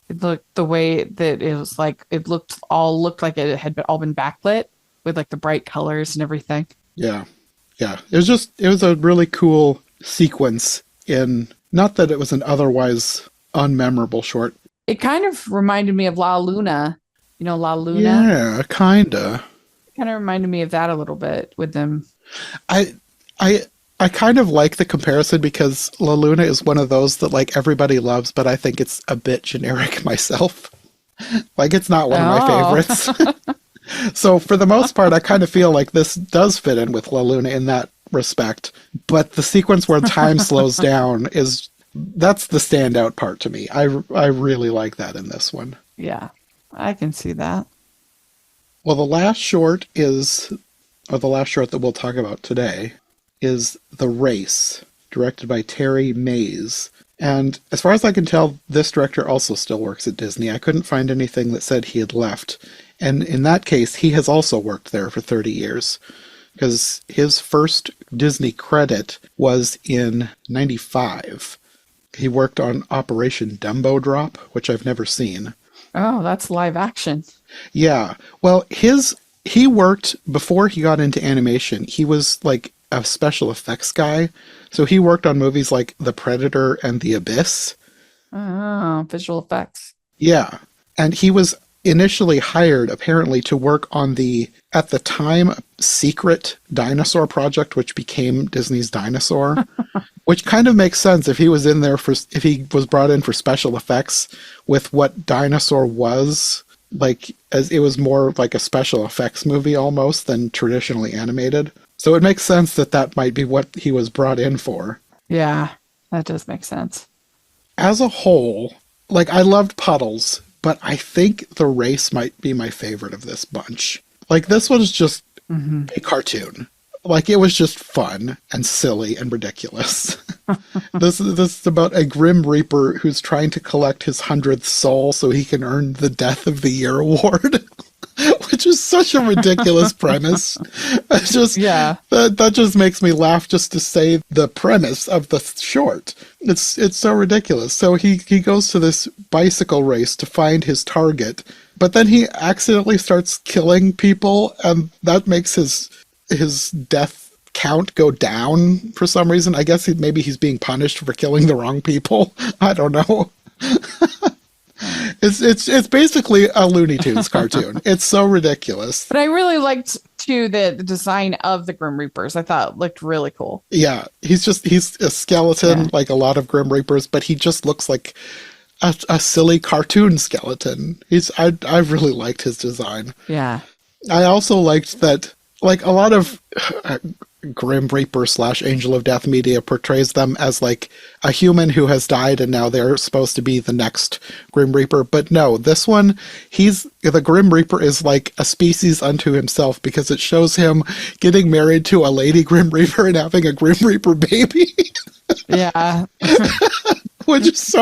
It looked the way that it was like it looked like it had all been backlit with like the bright colors and everything. Yeah. Yeah. It was a really cool sequence in, not that it was an otherwise unmemorable short. It kind of reminded me of La Luna. You know, La Luna Yeah, kinda. kind of reminded me of that a little bit with them. I I I kind of like the comparison because La Luna is one of those that like everybody loves, but I think it's a bit generic myself. Like it's not one of my Oh, favorites. So for the most part, I kind of feel like this does fit in with La Luna in that respect. But the sequence where time slows down is that's the standout part to me. I really like that in this one. yeah, I can see that. Well, the last short is, or the last short that we'll talk about today, is The Race, directed by Terry Mays. And as far as I can tell, this director also still works at Disney. I couldn't find anything that said he had left. And in that case, he has also worked there for 30 years. Because his first Disney credit was in 95. He worked on Operation Dumbo Drop, which I've never seen. Oh, that's live action. Yeah. Well, his he worked before he got into animation. He was like a special effects guy. So he worked on movies like The Predator and The Abyss. Oh, visual effects. Yeah. And he was initially hired apparently to work on the, at the time, secret dinosaur project, which became Disney's Dinosaur, which kind of makes sense if he was in there for, if he was brought in for special effects with what Dinosaur was. Like, as it was more like a special effects movie almost than traditionally animated. So it makes sense that that might be what he was brought in for. Yeah, that does make sense. As a whole, like, I loved Puddles, but I think The Race might be my favorite of this bunch. Like, this was just a cartoon. Like, it was just fun and silly and ridiculous. This is about a Grim Reaper who's trying to collect his 100th soul so he can earn the Death of the Year award. Which is such a ridiculous premise. It's just, Yeah. that just makes me laugh just to say the premise of the short. It's so ridiculous. So he goes to this bicycle race to find his target, but then he accidentally starts killing people, and that makes his death count go down for some reason. I guess maybe he's being punished for killing the wrong people. I don't know. It's basically a Looney Tunes cartoon. It's so ridiculous. But I really liked too the design of the Grim Reapers. I thought it looked really cool. Yeah, he's a skeleton like a lot of Grim Reapers, but he just looks like a silly cartoon skeleton. I really liked his design. Yeah. I also liked that, like, a lot of Grim Reaper / Angel of Death media portrays them as like a human who has died and now they're supposed to be the next Grim Reaper. But no, this one, the Grim Reaper is like a species unto himself because it shows him getting married to a lady Grim Reaper and having a Grim Reaper baby. Yeah. Which is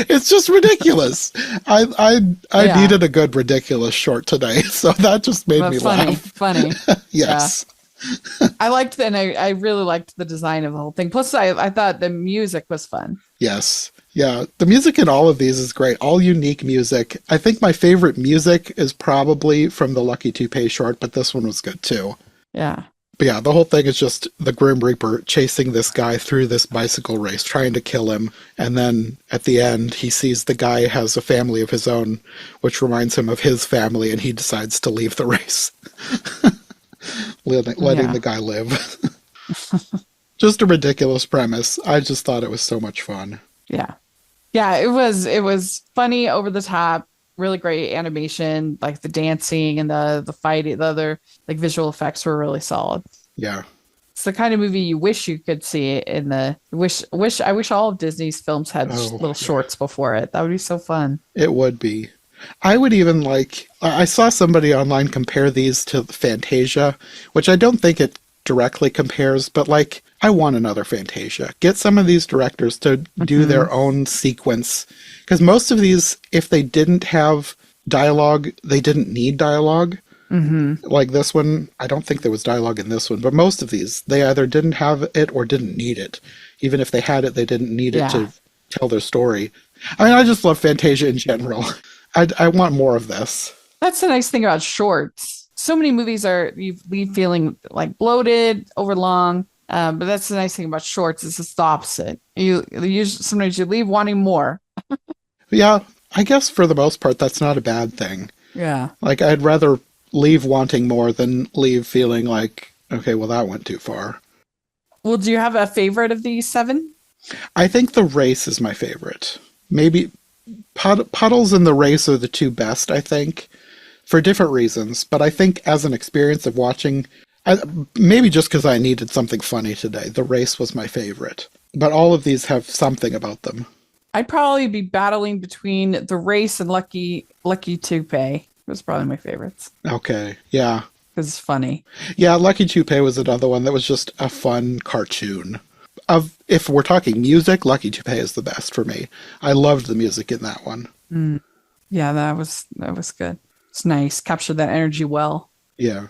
it's just ridiculous. I needed a good ridiculous short today, so that just made me laugh. Funny. Yes. Yeah. I liked and I really liked the design of the whole thing. Plus, I thought the music was fun. Yes. Yeah. The music in all of these is great. All unique music. I think my favorite music is probably from the Lucky Toupee short, but this one was good too. Yeah. But yeah, the whole thing is just the Grim Reaper chasing this guy through this bicycle race, trying to kill him. And then at the end, he sees the guy has a family of his own, which reminds him of his family, and he decides to leave the race. letting the guy live. Just a ridiculous premise. I just thought it was so much fun. Yeah. Yeah, it was funny, over the top, really great animation, like the dancing and the fighting, the other like visual effects were really solid. Yeah. It's the kind of movie you wish you could see in the I wish all of Disney's films had little shorts before it. That would be so fun. It would be. I would even I saw somebody online compare these to Fantasia, which I don't think it directly compares, but like, I want another Fantasia. Get some of these directors to do their own sequence. Because most of these, if they didn't have dialogue, they didn't need dialogue. Like this one, I don't think there was dialogue in this one, but most of these, they either didn't have it or didn't need it. Even if they had it, they didn't need it to tell their story. I mean, I just love Fantasia in general. I want more of this. That's the nice thing about shorts. So many movies you leave feeling like bloated, overlong. But that's the nice thing about shorts. It's just the opposite. Sometimes you leave wanting more. Yeah, I guess for the most part, that's not a bad thing. Yeah. Like, I'd rather leave wanting more than leave feeling like, okay, well, that went too far. Well, do you have a favorite of these 7? I think The Race is my favorite. Maybe Puddles and The Race are the two best, I think, for different reasons. But I think as an experience of watching, maybe just because I needed something funny today, The Race was my favorite. But all of these have something about them. I'd probably be battling between The Race and Lucky Toupee. It was probably my favorites. Okay, yeah. Because it's funny. Yeah, Lucky Toupee was another one that was just a fun cartoon. If we're talking music, Lucky Toupee is the best for me. I loved the music in that one. Yeah, that was good. It's nice. Captured that energy well. Yeah.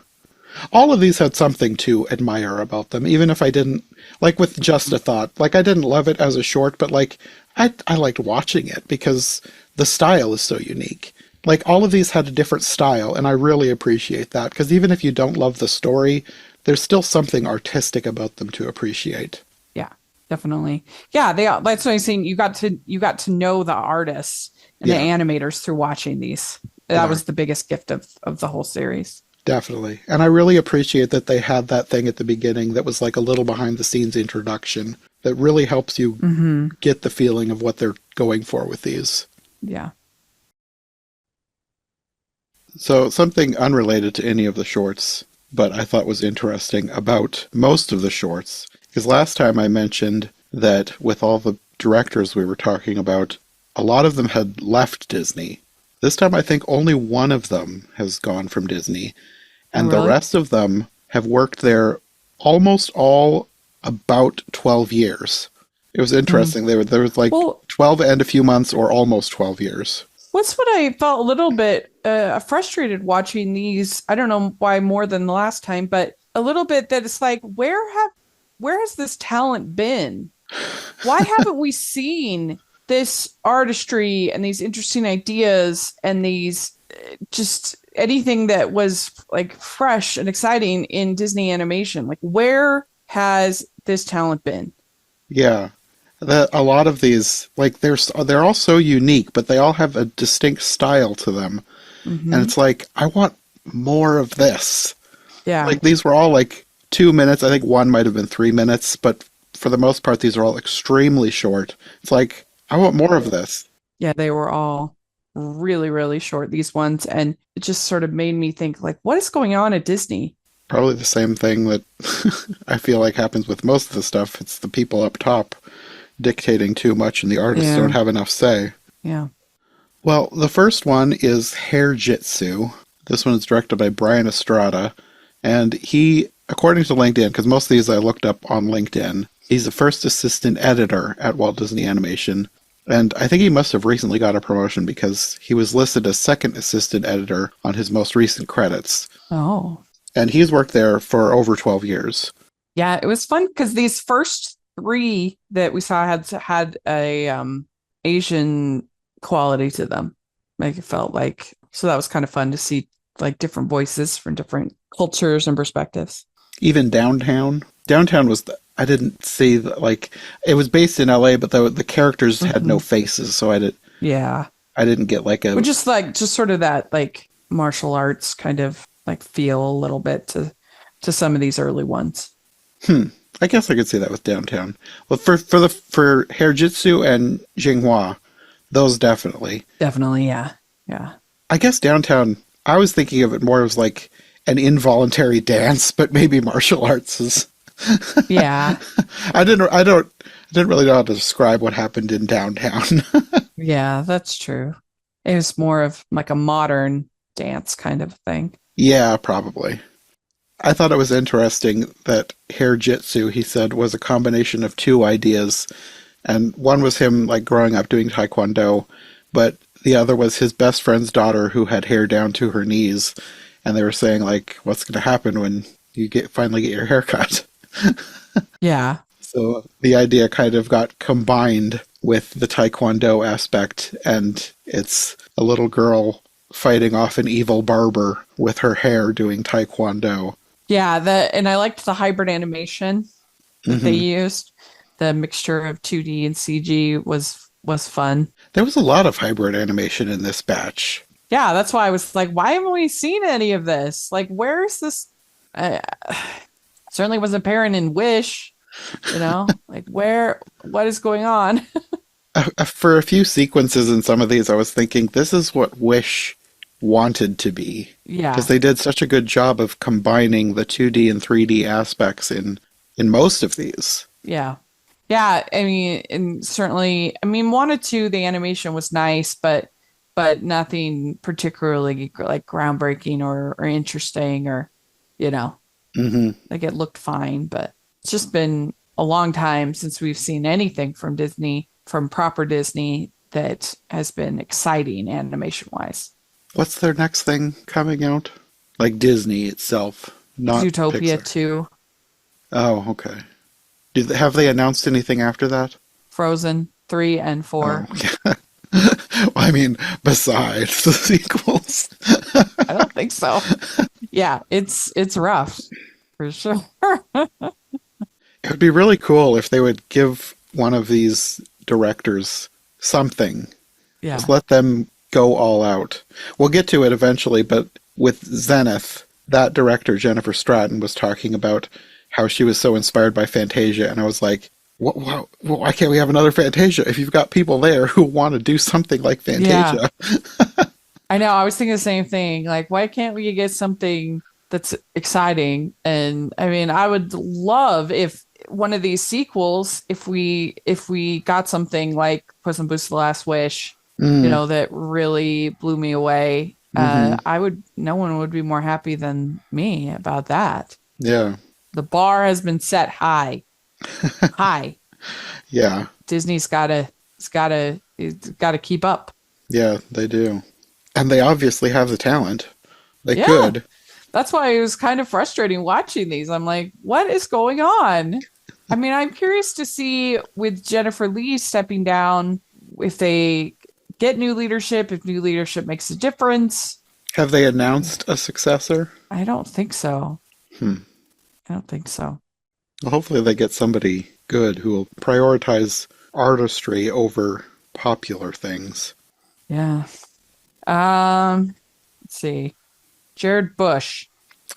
All of these had something to admire about them, even if I didn't, like with Just a Thought, like I didn't love it as a short, but like I liked watching it because the style is so unique. like all of these had a different style, and I really appreciate that, because even if you don't love the story, there's still something artistic about them to appreciate. Yeah, definitely. Yeah, they that's what I'm saying. You got to know the artists and the Yeah, animators through watching these. That yeah, was the biggest gift of the whole series. definitely. And I really appreciate that they had that thing at the beginning that was like a little behind the scenes introduction that really helps you Mm-hmm. get the feeling of what they're going for with these. Yeah. So, something unrelated to any of the shorts, but I thought was interesting about most of the shorts, because last time I mentioned that with all the directors we were talking about, a lot of them had left Disney. This time I think only one of them has gone from Disney, Oh, and the really? rest of them have worked there almost all about 12 years. It was Mm. interesting. There was like Well, 12 and a few months, or almost 12 years. what's what I felt a little bit frustrated watching these. I don't know why more than the last time, but a little bit that it's like, where has this talent been? Why haven't we seen this artistry and these interesting ideas and these just anything that was like fresh and exciting in Disney animation? Like, where has this talent been? Yeah. That a lot of these, like they're all so unique, but they all have a distinct style to them. And Hmm. it's like, I want more of this. Yeah. Like these were all like 2 minutes. I think one might have been 3 minutes, but for the most part, these are all extremely short. It's like, I want more of this. Yeah, they were all really, really short, these ones. And it just sort of made me think, like, what is going on at Disney? Probably the same thing that I feel like happens with most of the stuff. It's the people up top dictating too much, and the artists don't Yeah. have enough say. Yeah. Well, the first one is Hair Jitsu. This one is directed by Brian Estrada, and he, according to LinkedIn, because most of these I looked up on LinkedIn, he's the first assistant editor at Walt Disney Animation. And I think he must have recently got a promotion because he was listed as second assistant editor on his most recent credits. Oh. And he's worked there for over 12 years. Yeah, it was fun because these first three that we saw had a Asian quality to them. Like it felt like so that was kind of fun to see like different voices from different cultures and perspectives. Even Downtown. Downtown was, I didn't see, like, it was based in LA, but the characters had no Hmm. faces, so Yeah. I didn't get like But a, just sort of that like martial arts kind of like feel a little bit to some of these early ones. I guess I could see that with Downtown. Well, for Hairjitsu and Jinghua, those definitely. Definitely, yeah. Yeah. I guess Downtown, I was thinking of it more as like an involuntary dance, but maybe martial arts is. Yeah. I didn't really know how to describe what happened in Downtown. Yeah, that's true. It was more of like a modern dance kind of thing. Yeah, probably. I thought it was interesting that hair jitsu, he said, was a combination of two ideas. And one was him like growing up doing taekwondo, but the other was his best friend's daughter who had hair down to her knees. And they were saying like, what's going to happen when you finally get your hair cut? Yeah. So the idea kind of got combined with the taekwondo aspect, and it's a little girl fighting off an evil barber with her hair doing taekwondo. Yeah, and I liked the hybrid animation that they Hmm. used. The mixture of 2D and CG was fun. There was a lot of hybrid animation in this batch. Yeah, that's why I was like, why haven't we seen any of this? Like, where's this? Uh, certainly wasn't apparent in Wish, like what is going on? For a few sequences in some of these, I was thinking this is what Wish wanted to be. Because Yeah, they did such a good job of combining the 2D and 3D aspects in most of these. yeah, yeah. I mean, and certainly, I mean, Wanted to the animation was nice, but nothing particularly like groundbreaking or interesting or you know, Hmm. like it looked fine, but it's just been a long time since we've seen anything from Disney, from proper Disney that has been exciting animation wise. What's their next thing coming out? Like Disney itself, not Zootopia Pixar. 2, Oh, okay. Have they announced anything after that? Frozen 3 and Oh, 4. yeah. I mean, besides the sequels. I don't think so. Yeah, it's rough for sure. It would be really cool if they would give one of these directors something. Just Yeah. let them go all out. We'll get to it eventually, but with Zenith, that director, Jennifer Stratton, was talking about how she was so inspired by Fantasia, and I was like, why can't we have another Fantasia if you've got people there who want to do something like Yeah. Fantasia? I know. I was thinking the same thing. Like, why can't we get something that's exciting? And I mean, I would love if one of these sequels, if we got something like Puss in Boots: The Last Wish, Mm, that really blew me away. hmm. No one would be more happy than me about that. Yeah, The bar has been set high, high. yeah, Disney's it's gotta keep up. yeah, they do. And they obviously have the talent. They Yeah. could. That's why it was kind of frustrating watching these. I'm like, what is going on? I mean, I'm curious to see with Jennifer Lee stepping down if they get new leadership, if new leadership makes a difference. Have they announced a successor? I don't think so. Hmm. I don't think so. Well, hopefully they get somebody good who will prioritize artistry over popular things. Yeah. Let's see. Jared Bush.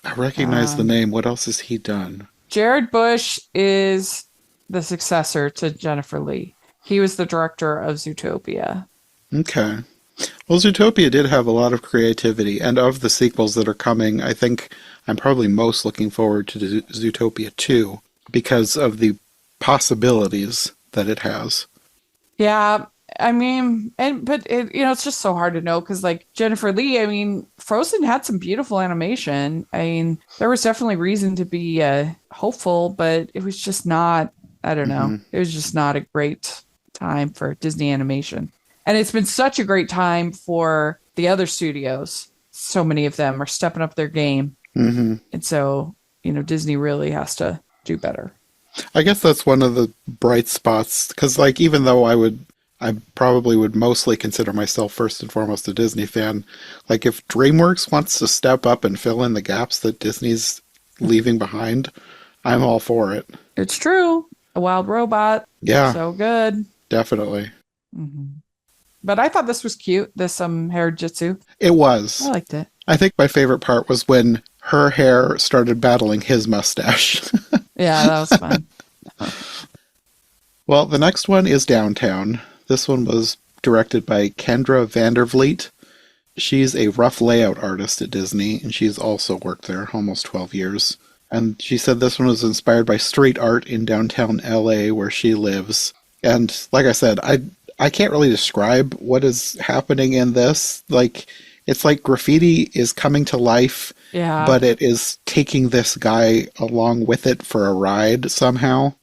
I recognize the Um, name. What else has he done? Jared Bush is the successor to Jennifer Lee. He was the director of Zootopia. Okay. Well, Zootopia did have a lot of creativity, and of the sequels that are coming, I think I'm probably most looking forward to Zootopia 2 because of the possibilities that it has. Yeah, I mean, but it's just so hard to know because like Jennifer Lee, I mean, Frozen had some beautiful animation. I mean, there was definitely reason to be hopeful, but it was just not. I don't know. Hmm. It was just not a great time for Disney animation, and it's been such a great time for the other studios. So many of them are stepping up their game, Hmm. and so Disney really has to do better. I guess that's one of the bright spots because, like, even though I probably would mostly consider myself first and foremost a Disney fan. Like, if DreamWorks wants to step up and fill in the gaps that Disney's leaving behind, I'm all for it. It's true. A wild robot, Yeah, so good. definitely. Hmm. But I thought this was cute. This hair jitsu. It I was. liked it. I think my favorite part was when her hair started battling his mustache. Yeah, that was fun. Well, the next one is Downtown. This one was directed by Kendra Vandervliet. She's a rough layout artist at Disney, and she's also worked there almost 12 years. And she said this one was inspired by street art in downtown LA where she lives. And like I said, I can't really describe what is happening in this. Like, it's like graffiti is coming to life, Yeah. but it is taking this guy along with it for a ride somehow.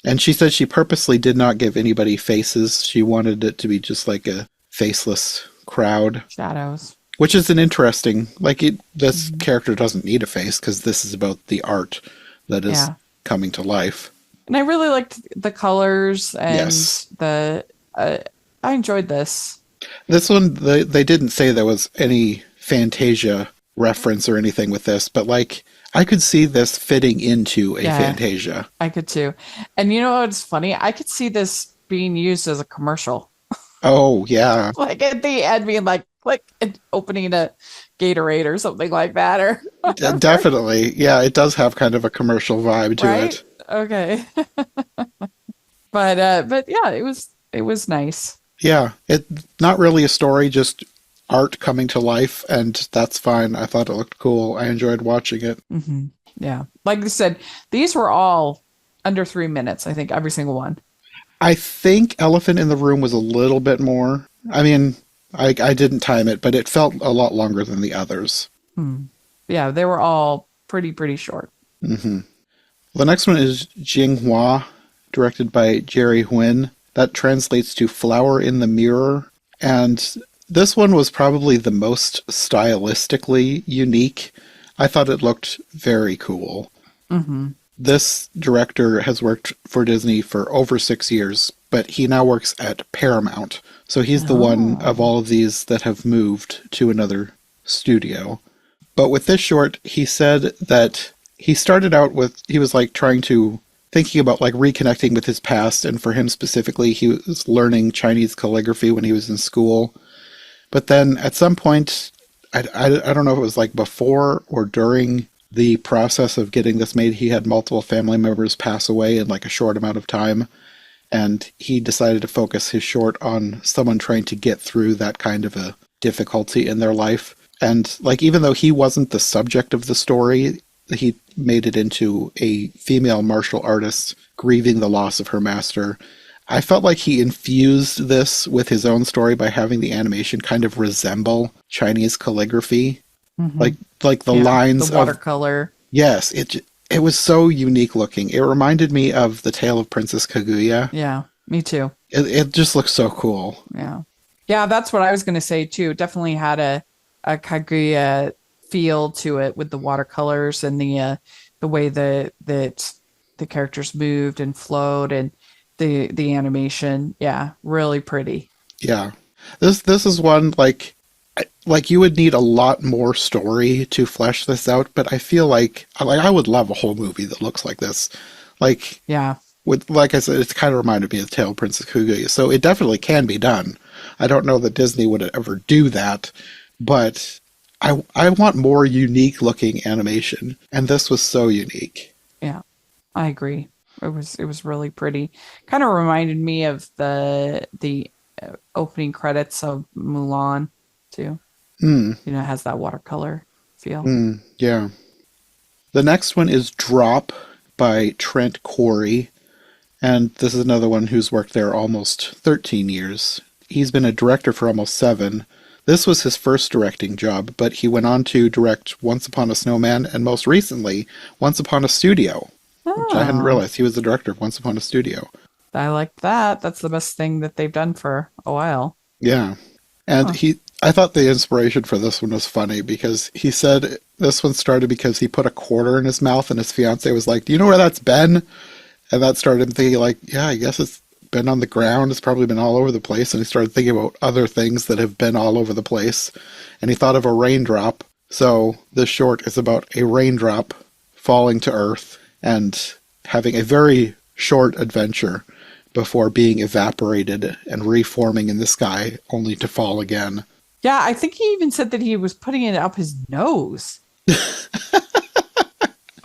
And she said she purposely did not give anybody faces. She wanted it to be just like a faceless crowd, Shadows. which is an interesting, like, this Mhm. character doesn't need a face because this is about the art that is Yeah. coming to life. And I really liked the colors and Yes. the. I enjoyed this. This one, they didn't say there was any Fantasia reference or anything with this, but like, I could see this fitting into a Yeah, Fantasia. I could too. And you know what's funny? I could see this being used as a commercial. Oh, yeah. Like at the end being like click and opening a Gatorade or something like that or whatever. Definitely. Yeah, it does have kind of a commercial vibe to Right? it. Okay. But yeah, it was nice. Yeah, it's not really a story, just art coming to life, and that's fine. I thought it looked cool. I enjoyed watching it. Hmm. Yeah. Like I said, these were all under 3 minutes, I think, every single one. I think Elephant in the Room was a little bit more. I mean, I didn't time it, but it felt a lot longer than the others. Hmm. Yeah, they were all pretty short. Hmm. The next one is Jinghua, directed by Jerry Huynh. That translates to Flower in the Mirror. And this one was probably the most stylistically unique. I thought it looked very cool. Hmm. This director has worked for Disney for over 6 years, but he now works at Paramount. So he's the one of all of these that have moved to another studio. But with this short, he said that he started out with, he was like thinking about like reconnecting with his past. And for him specifically, he was learning Chinese calligraphy when he was in school. But then at some point, I don't know if it was like before or during the process of getting this made, he had multiple family members pass away in like a short amount of time. And he decided to focus his short on someone trying to get through that kind of a difficulty in their life. And like, even though he wasn't the subject of the story, he made it into a female martial artist grieving the loss of her master. I felt like he infused this with his own story by having the animation kind of resemble Chinese calligraphy. Like the lines the watercolor. Yes, it was so unique looking. It reminded me of The Tale of Princess Kaguya. Yeah, me too. It just looks so cool. Yeah. Yeah, that's what I was going to say too. It definitely had a Kaguya feel to it with the watercolors and the way that the characters moved and flowed and the animation. Yeah, really pretty. Yeah. This is one like you would need a lot more story to flesh this out, but I feel like I would love a whole movie that looks like this. Like, yeah, with, like I said, it's kind of reminded me of The Tale of Princess Kaguya, so it definitely can be done. I don't know that Disney would ever do that, but I want more unique looking animation, and this was so unique. Yeah, I agree. It was really pretty. Kind of reminded me of the opening credits of Mulan too. You know, it has that watercolor feel. Yeah. The next one is Drop by Trent Corey, and this is another one who's worked there almost 13 years. He's been a director for almost 7. This was his first directing job, but he went on to direct Once Upon a Snowman and most recently Once Upon a Studio, which I hadn't realized he was the director of Once Upon a Studio. I like that. That's the best thing that they've done for a while. Yeah. And I thought the inspiration for this one was funny because he said this one started because he put a quarter in his mouth and his fiance was like, "Do you know where that's been?" And that started him thinking like, yeah, I guess it's been on the ground. It's probably been all over the place. And he started thinking about other things that have been all over the place. And he thought of a raindrop. So this short is about a raindrop falling to earth and having a very short adventure before being evaporated and reforming in the sky only to fall again. Yeah, I think he even said that he was putting it up his nose.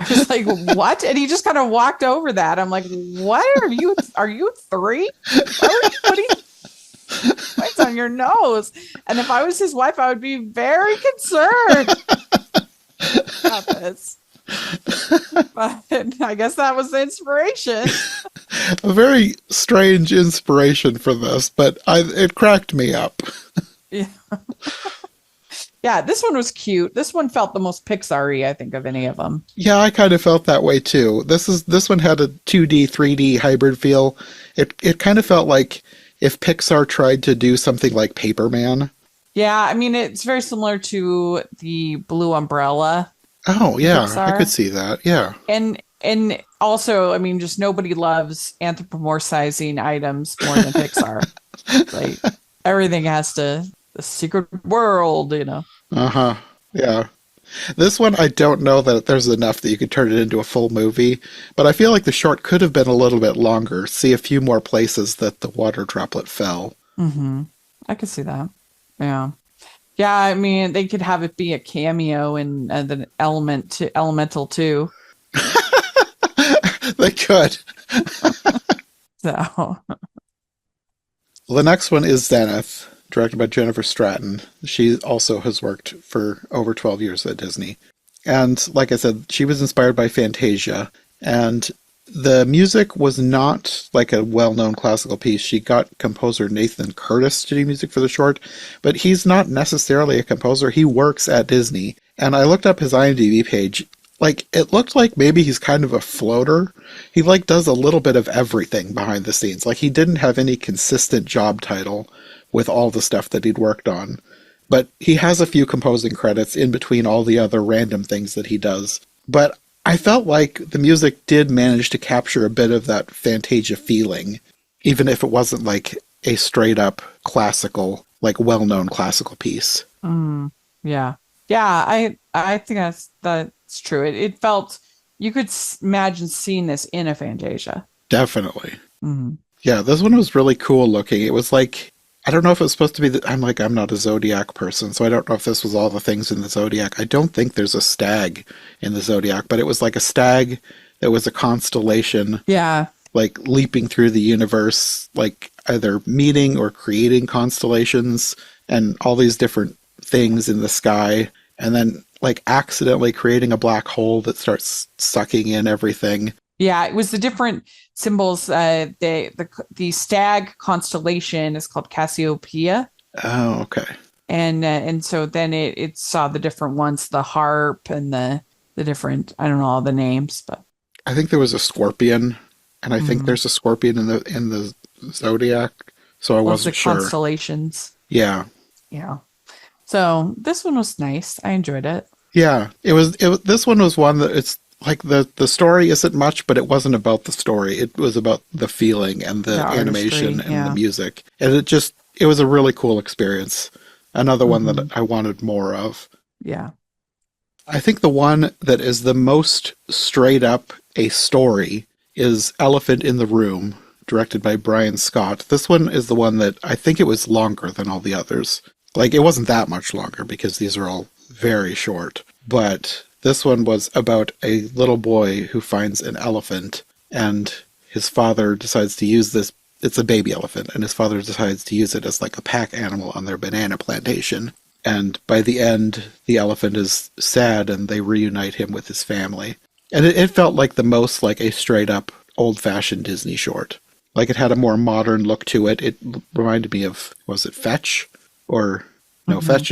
I was like, what? And he just kind of walked over that. I'm like, what are you 3? Why are you putting lights on your nose? And if I was his wife, I would be very concerned about this. But I guess that was the inspiration. A very strange inspiration for this, but it cracked me up. Yeah. Yeah, this one was cute. This one felt the most Pixar-y, I think, of any of them. Yeah, I kind of felt that way too. This one had a 2D, 3D hybrid feel. It kind of felt like if Pixar tried to do something like Paperman. Yeah, I mean, it's very similar to the Blue Umbrella. Oh, yeah, Pixar. I could see that, yeah. And also, I mean, just nobody loves anthropomorphizing items more than Pixar. Like, everything has to... The secret world, you know. Uh-huh. Yeah. This one, I don't know that there's enough that you could turn it into a full movie, but I feel like the short could have been a little bit longer. See a few more places that the water droplet fell. Mm-hmm. I could see that. Yeah. Yeah, I mean, they could have it be a cameo in the Elemental too. They could. So. Well, the next one is Zenith, directed by Jennifer Stratton. She also has worked for over 12 years at Disney. And like I said, she was inspired by Fantasia. And the music was not like a well-known classical piece. She got composer Nathan Curtis to do music for the short, but he's not necessarily a composer. He works at Disney. And I looked up his IMDb page. Like, it looked like maybe he's kind of a floater. He, like, does a little bit of everything behind the scenes. Like, he didn't have any consistent job title with all the stuff that he'd worked on. But he has a few composing credits in between all the other random things that he does. But I felt like the music did manage to capture a bit of that Fantasia feeling. even if it wasn't like a straight up classical, like well-known classical piece. Mm, yeah. Yeah, I think that's true. It felt you could imagine seeing this in a Fantasia. Definitely. Hmm. Yeah, this one was really cool looking. It was like, I don't know if it was supposed to be that I'm not a zodiac person, so I don't know if this was all the things in the zodiac. I don't think there's a stag in the zodiac, but it was like a stag that was a constellation, Yeah. like leaping through the universe, like either meeting or creating constellations and all these different things in the sky, and then like accidentally creating a black hole that starts sucking in everything. Yeah, it was the different symbols. The stag constellation is called Cassiopeia, Oh, okay. and so then it saw the different ones, the harp and the different, I don't know all the names, but I think there was a scorpion, and I think mm, there's a scorpion in the zodiac, so I well, it's the wasn't sure. constellations. Yeah, Yeah. So this one was nice. I enjoyed it. yeah. This one was one that it's like the story isn't much, but it wasn't about the story. It was about the feeling and The the animation artistry. and the Yeah. music, and it was a really cool experience. Another one Hmm. that I wanted more of. Yeah. I think the one that is the most straight up a story is Elephant in the Room, directed by Brian Scott. This one is the one that I think it was longer than all the others. Like, it wasn't that much longer because these are all very short. But this one was about a little boy who finds an elephant, and his father decides to use this. It's a baby elephant, and his father decides to use it as like a pack animal on their banana plantation. And by the end, the elephant is sad and they reunite him with his family. And it felt like the most like a straight up old fashioned Disney short. Like it had a more modern look to it. It reminded me of, was it Fetch? Or no, Hmm. Fetch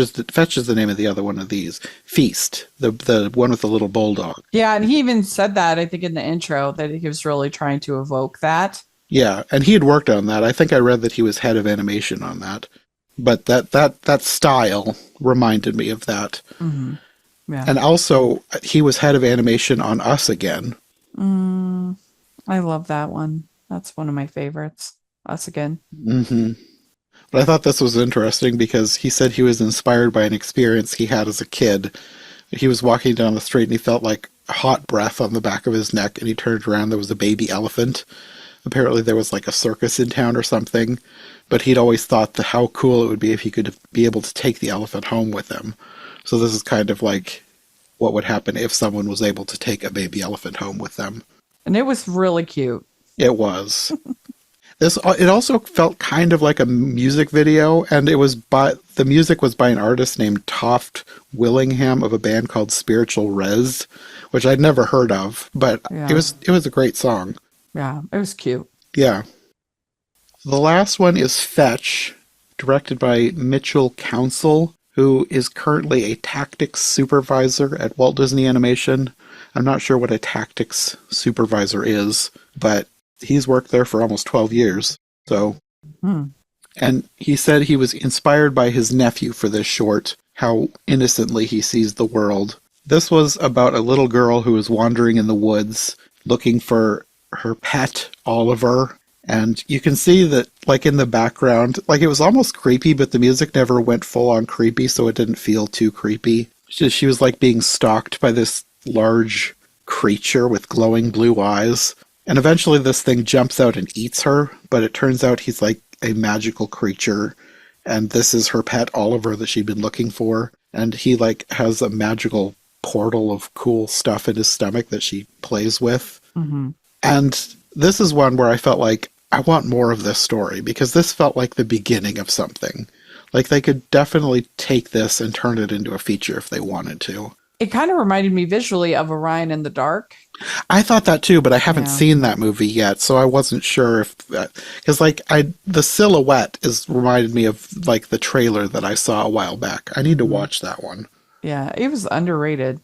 is the name of the other one of these. Feast, the one with the little bulldog. Yeah, and he even said that, I think, in the intro, that he was really trying to evoke that. Yeah, and he had worked on that. I think I read that he was head of animation on that. But that style reminded me of that. Hmm. Yeah. And also, he was head of animation on Us Again. Mm, I love that one. That's one of my favorites. Us Again. Hmm. But I thought this was interesting because he said he was inspired by an experience he had as a kid. He was walking down the street and he felt like hot breath on the back of his neck, and he turned around. There was a baby elephant. Apparently, there was like a circus in town or something. But he'd always thought how cool it would be if he could be able to take the elephant home with him. So this is kind of like what would happen if someone was able to take a baby elephant home with them. And it was really cute. It was. It also felt kind of like a music video, and the music was by an artist named Toft Willingham of a band called Spiritual Res, which I'd never heard of, but Yeah. it was a great song. Yeah. It was cute. Yeah. The last one is Fetch, directed by Mitchell Council, who is currently a tactics supervisor at Walt Disney Animation. I'm not sure what a tactics supervisor is, but he's worked there for almost 12 years. So, Hmm. and he said he was inspired by his nephew for this short, how innocently he sees the world. This was about a little girl who was wandering in the woods looking for her pet, Oliver. And you can see that, like, in the background, like, it was almost creepy, but the music never went full on creepy, so it didn't feel too creepy. She was, like, being stalked by this large creature with glowing blue eyes. And eventually this thing jumps out and eats her, but it turns out he's, like, a magical creature. And this is her pet, Oliver, that she'd been looking for. And he, like, has a magical portal of cool stuff in his stomach that she plays with. Hmm. And this is one where I felt like I want more of this story because this felt like the beginning of something. Like they could definitely take this and turn it into a feature if they wanted to. It kind of reminded me visually of Orion in the Dark. I thought that too, but I haven't Yeah. seen that movie yet, so I wasn't sure if because like the silhouette is reminded me of like the trailer that I saw a while back. I need to Mhm. watch that one. Yeah, it was underrated.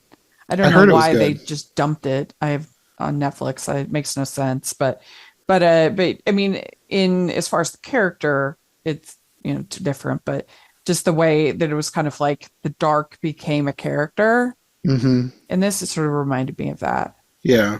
I I don't know heard it was why they good. just dumped it. I have on Netflix. It makes no sense. But I mean, in as far as the character, it's too different. But just the way that it was kind of like the dark became a character, Hmm. and this it sort of reminded me of that. Yeah,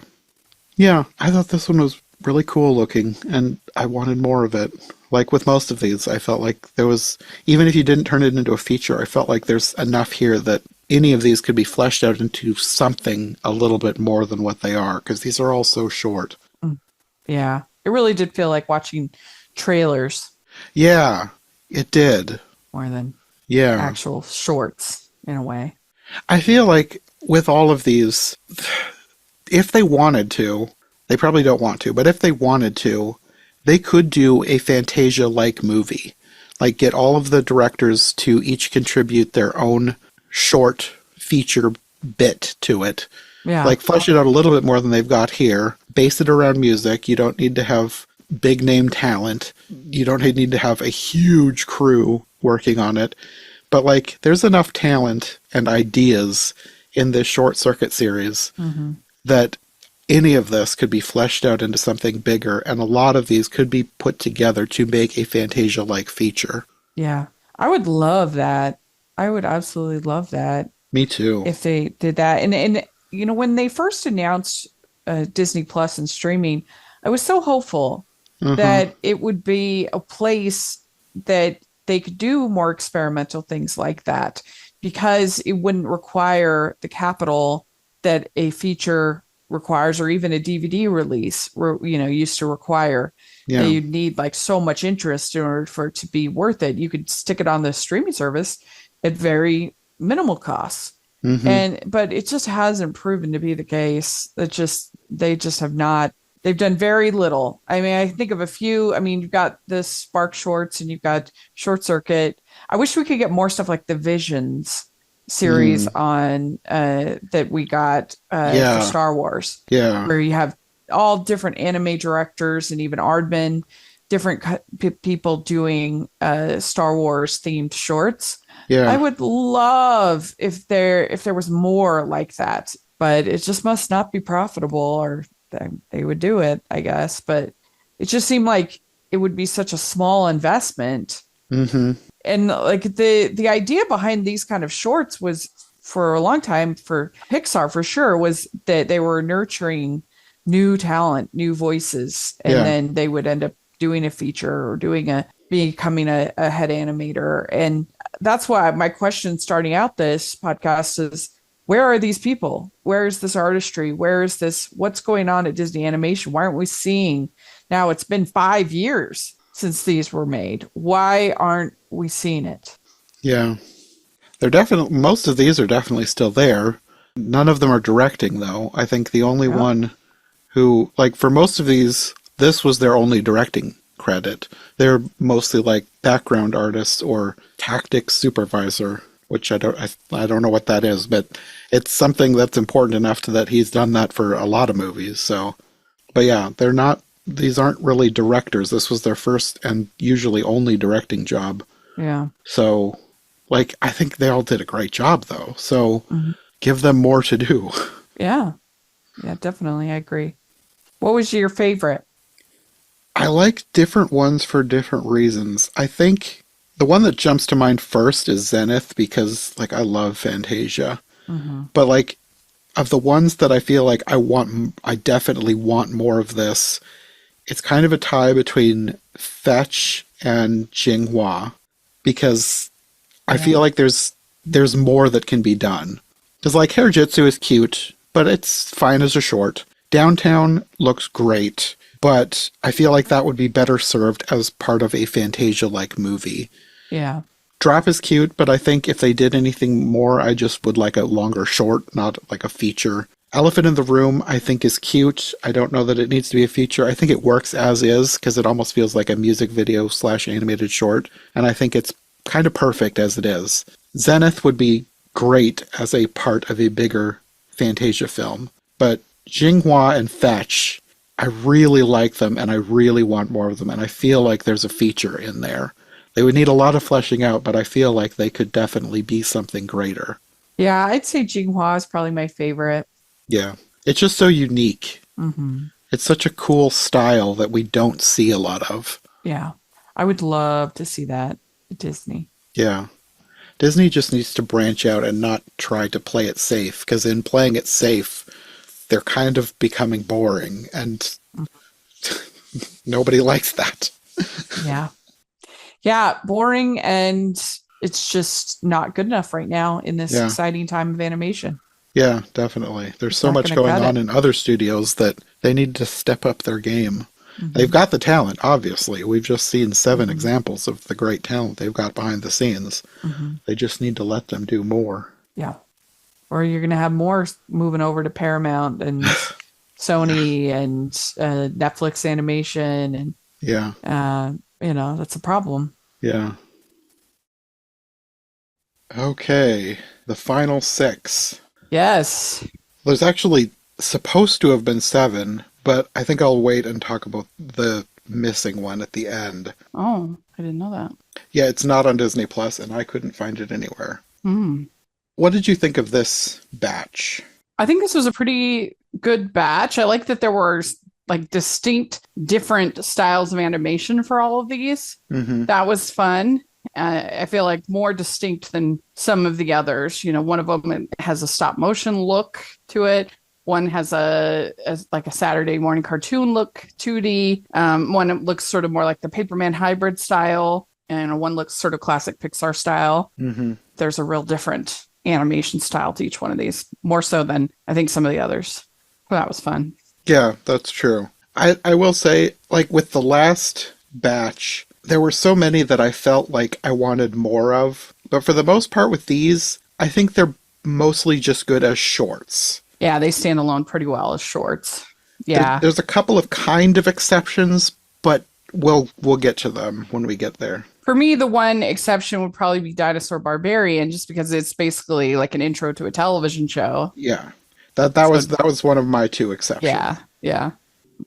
yeah. I thought this one really cool looking, and I wanted more of it. Like with most of these, I felt like there was, even if you didn't turn it into a feature, I felt like there's enough here that any of these could be fleshed out into something a little bit more than what they are, because these are all so short. Mm. Yeah. It really did feel like watching trailers Yeah, it did. more than Yeah. actual shorts in a way. I feel like with all of these, if they wanted to, they probably don't want to, but if they wanted to, they could do a Fantasia-like movie. Like get all of the directors to each contribute their own short feature bit to it. Yeah. Like flesh it out a little bit more than they've got here. Base it around music. You don't need to have big name talent. You don't need to have a huge crew working on it. But like there's enough talent and ideas in this short circuit series that any of this could be fleshed out into something bigger, and a lot of these could be put together to make a Fantasia-like feature. Yeah. I would love that. I would absolutely love that Me too. if they did that. And you know, when they first announced Disney Plus and streaming, I was so hopeful that it would be a place that they could do more experimental things like that, because it wouldn't require the capital that a feature requires, or even a DVD release, used to require. Yeah. That you'd need like so much interest in order for it to be worth it. You could stick it on the streaming service at very minimal costs. But it just hasn't proven to be the case. They just have not. They've done very little. I mean, I think of a few. I mean, you've got the Spark Shorts and you've got Short Circuit. I wish we could get more stuff like the Visions series on that we got for Star Wars. Yeah. Where you have all different anime directors and even Aardman, different people doing Star Wars themed shorts. Yeah. I would love if there was more like that, but it just must not be profitable, or they would do it, I guess. But it just seemed like it would be such a small investment. And like the idea behind these kind of shorts was, for a long time, for Pixar for sure, was that they were nurturing new talent, new voices, and then they would end up doing a feature or becoming a head animator. And that's why my question starting out this podcast is, where are these people? Where is this artistry? Where is this? What's going on at Disney Animation? Why aren't we seeing? Now it's been 5 years since these were made. Why aren't we seeing it? Yeah. Most of these are definitely still there. None of them are directing, though. I think the only one who, like, for most of these, this was their only directing credit. They're mostly like background artists or tactics supervisor, which I don't know what that is, but it's something that's important enough that he's done that for a lot of movies. So, but yeah, these aren't really directors. This was their first and usually only directing job. Yeah. So, like, I think they all did a great job, though. So give them more to do. Yeah. Yeah, definitely. I agree. What was your favorite? I like different ones for different reasons. I think the one that jumps to mind first is Zenith, because, like, I love Fantasia. But, like, of the ones that I feel like I definitely want more of this, it's kind of a tie between Fetch and Jinghua, because I feel like there's more that can be done. Because, like, Hair Jitsu is cute, but it's fine as a short. Downtown looks great, but I feel like that would be better served as part of a Fantasia-like movie. Yeah. Drop is cute, but I think if they did anything more, I just would like a longer short, not like a feature. Elephant in the Room, I think, is cute. I don't know that it needs to be a feature. I think it works as is, because it almost feels like a music video / animated short, and I think it's kind of perfect as it is. Zenith would be great as a part of a bigger Fantasia film, but Jinghua and Fetch, I really like them, and I really want more of them, and I feel like there's a feature in there. They would need a lot of fleshing out, but I feel like they could definitely be something greater. Yeah, I'd say Jinghua is probably my favorite. Yeah. It's just so unique. It's such a cool style that we don't see a lot of. Yeah. I would love to see that at Disney. Yeah. Disney just needs to branch out and not try to play it safe, because in playing it safe, they're kind of becoming boring. And Nobody likes that. Yeah. Yeah, boring, and it's just not good enough right now in this Yeah. exciting time of animation. Yeah, definitely. There's It's so not much going to going cut on it. in other studios that they need to step up their game. They've Hmm. got the talent, obviously. We've just seen 7 Hmm. examples of the great talent they've got behind the scenes. Hmm. They just need to let them do more. Yeah. Or you're going to have more moving over to Paramount and Yeah. Sony and Netflix animation. And, Yeah. that's a problem. Yeah. Okay. The final 6. Yes. There's actually supposed to have been 7, but I think I'll wait and talk about the missing one at the end. Oh, I didn't know that. Yeah, it's not on Disney Plus, and I couldn't find it anywhere. Hmm. What did you think of this batch? I think this was a pretty good batch. I like that there were like distinct different styles of animation for all of these. Mm-hmm. That was fun. I feel like more distinct than some of the others. One of them has a stop motion look to it. One has like a Saturday morning cartoon look, 2D. One looks sort of more like the Paperman hybrid style, and one looks sort of classic Pixar style. Mm-hmm. There's a real different animation style to each one of these, more so than I think some of the others. But that was fun. Yeah, that's true. I will say, like with the last batch, there were so many that I felt like I wanted more of. But for the most part with these, I think they're mostly just good as shorts. Yeah, they stand alone pretty well as shorts. Yeah. There's a couple of kind of exceptions, but we'll get to them when we get there. For me, the one exception would probably be Dinosaur Barbarian, just because it's basically like an intro to a television show. Yeah. That So, was one of my 2 exceptions. yeah, yeah.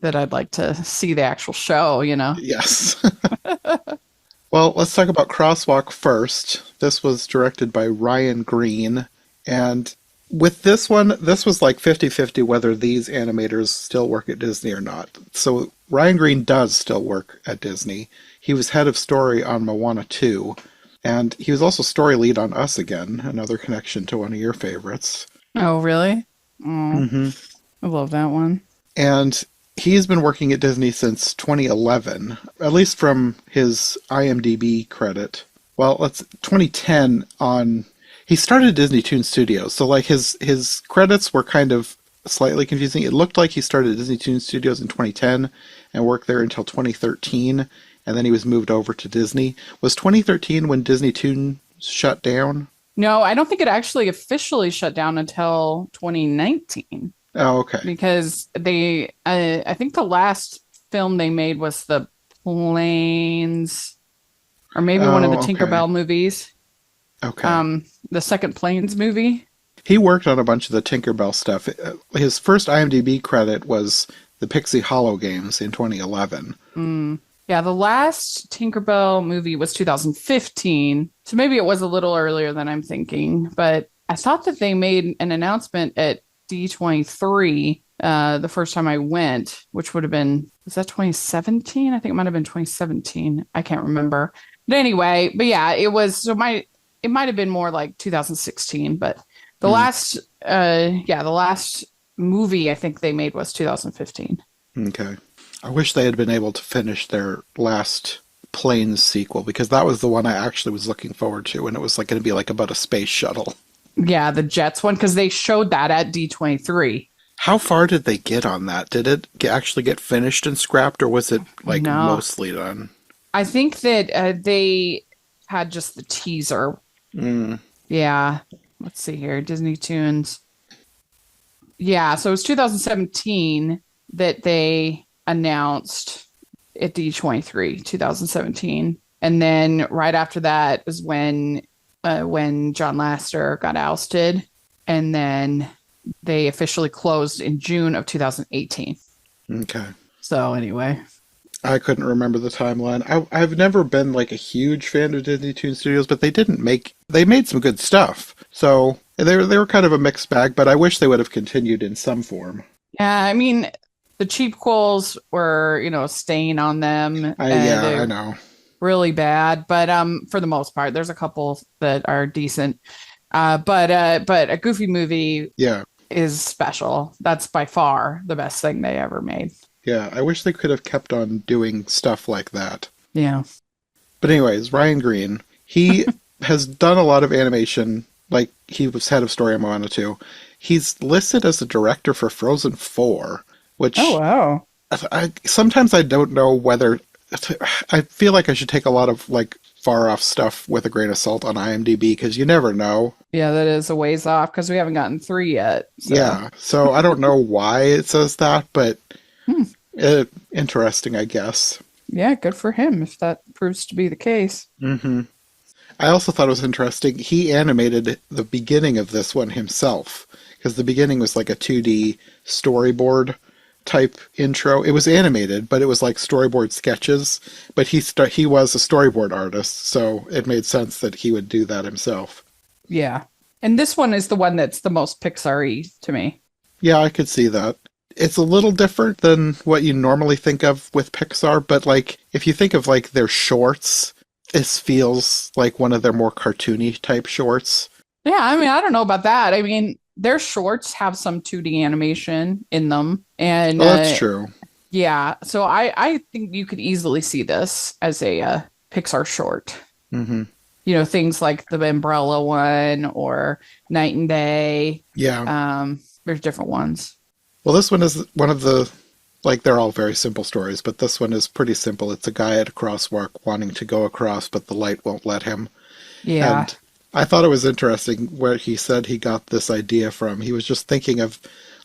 That I'd like to see the actual show. Yes. Well, let's talk about Crosswalk first. This was directed by Ryan Green. And with this one, this was like 50-50 whether these animators still work at Disney or not. So Ryan Green does still work at Disney. He was head of story on Moana 2. And he was also story lead on Us Again, another connection to one of your favorites. Oh, really? Oh, Mm-hmm. I love that one. And he's been working at Disney since 2011, at least from his IMDb credit. Well, that's 2010 on. He started Disney Toon Studios, so like his credits were kind of slightly confusing. It looked like he started Disney Toon Studios in 2010 and worked there until 2013, and then he was moved over to Disney. Was 2013 when Disney Toon shut down? No, I don't think it actually officially shut down until 2019. Oh, okay. Because I think the last film they made was the Planes, or maybe one of the Oh, okay. Tinkerbell movies. Okay. The second Planes movie. He worked on a bunch of the Tinkerbell stuff. His first IMDb credit was the Pixie Hollow games in 2011. Yeah, the last Tinkerbell movie was 2015, so maybe it was a little earlier than I'm thinking. But I thought that they made an announcement at D23 the first time I went, which would have been, was that 2017? I think it might have been 2017. I can't remember. But anyway, but yeah, it was, it might have been more like 2016, but the last the last movie I think they made was 2015. Okay. I wish they had been able to finish their last Planes sequel, because that was the one I actually was looking forward to, and it was like going to be like about a space shuttle. Yeah, the Jets one, because they showed that at D23. How far did they get on that? Did it actually get finished and scrapped, or was it like No. mostly done? I think that they had just the teaser. Mm. Yeah. Let's see here. Disney Tunes. Yeah, so it was 2017 that they announced at D23, 2017. And then right after that was when John Lasseter got ousted. And then they officially closed in June of 2018. Okay. So anyway. I couldn't remember the timeline. I've never been like a huge fan of Disney Toon Studios, but they made some good stuff. So they were kind of a mixed bag, but I wish they would have continued in some form. Yeah, I mean, the cheap quills were, a stain on them. I know. Really bad, but for the most part, there's a couple that are decent. But a Goofy movie Yeah. is special. That's by far the best thing they ever made. Yeah, I wish they could have kept on doing stuff like that. Yeah. But anyways, Ryan Green, he has done a lot of animation, like he was head of story on Moana 2. He's listed as the director for Frozen 4, Oh, which wow. sometimes I don't know whether I feel like I should take a lot of like far off stuff with a grain of salt on IMDb because you never know. Yeah, that is a ways off because we haven't gotten 3 yet. So, Yeah, so I don't know why it says that, but hmm. interesting, I guess. Yeah, good for him if that proves to be the case. Hmm. I also thought it was interesting. He animated the beginning of this one himself because the beginning was like a 2D storyboard type intro. It was animated, but it was like storyboard sketches. But he was a storyboard artist, so it made sense that he would do that himself. Yeah. And this one is the one that's the most Pixar-y to me. Yeah, I could see that. It's a little different than what you normally think of with Pixar, but like if you think of like their shorts, this feels like one of their more cartoony type shorts. Yeah, I mean, I don't know about that. I mean, their shorts have some 2D animation in them. And Oh, that's true. yeah, so I think you could easily see this as a Pixar short. Hmm. You know, things like the Umbrella one or Night and Day. Yeah. There's different ones. Well, this one is one of the, like, they're all very simple stories, but this one is pretty simple. It's a guy at a crosswalk wanting to go across, but the light won't let him. Yeah. And I thought it was interesting where he said he got this idea from. He was just thinking of,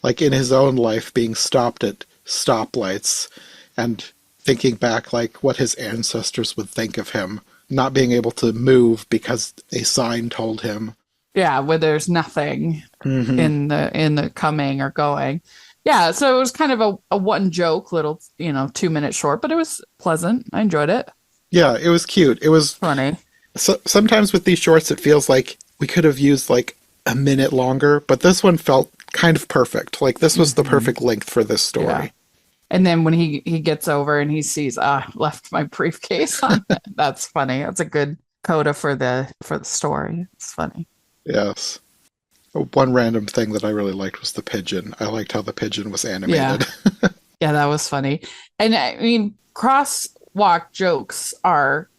like, in his own life being stopped at stoplights and thinking back, like, what his ancestors would think of him, not being able to move because a sign told him. Yeah, where there's nothing Hmm. in the coming or going. Yeah, so it was kind of a one joke little, 2-minute short, but it was pleasant. I enjoyed it. Yeah, it was cute. It was Funny. sometimes with these shorts, it feels like we could have used like a minute longer, but this one felt kind of perfect. Like this was the Mhm. perfect length for this story. Yeah. And then when he gets over and he sees, left my briefcase on it. That's funny. That's a good coda for the story. It's funny. Yes. One random thing that I really liked was the pigeon. I liked how the pigeon was Yeah. animated. Yeah, that was funny. And I mean, crosswalk jokes are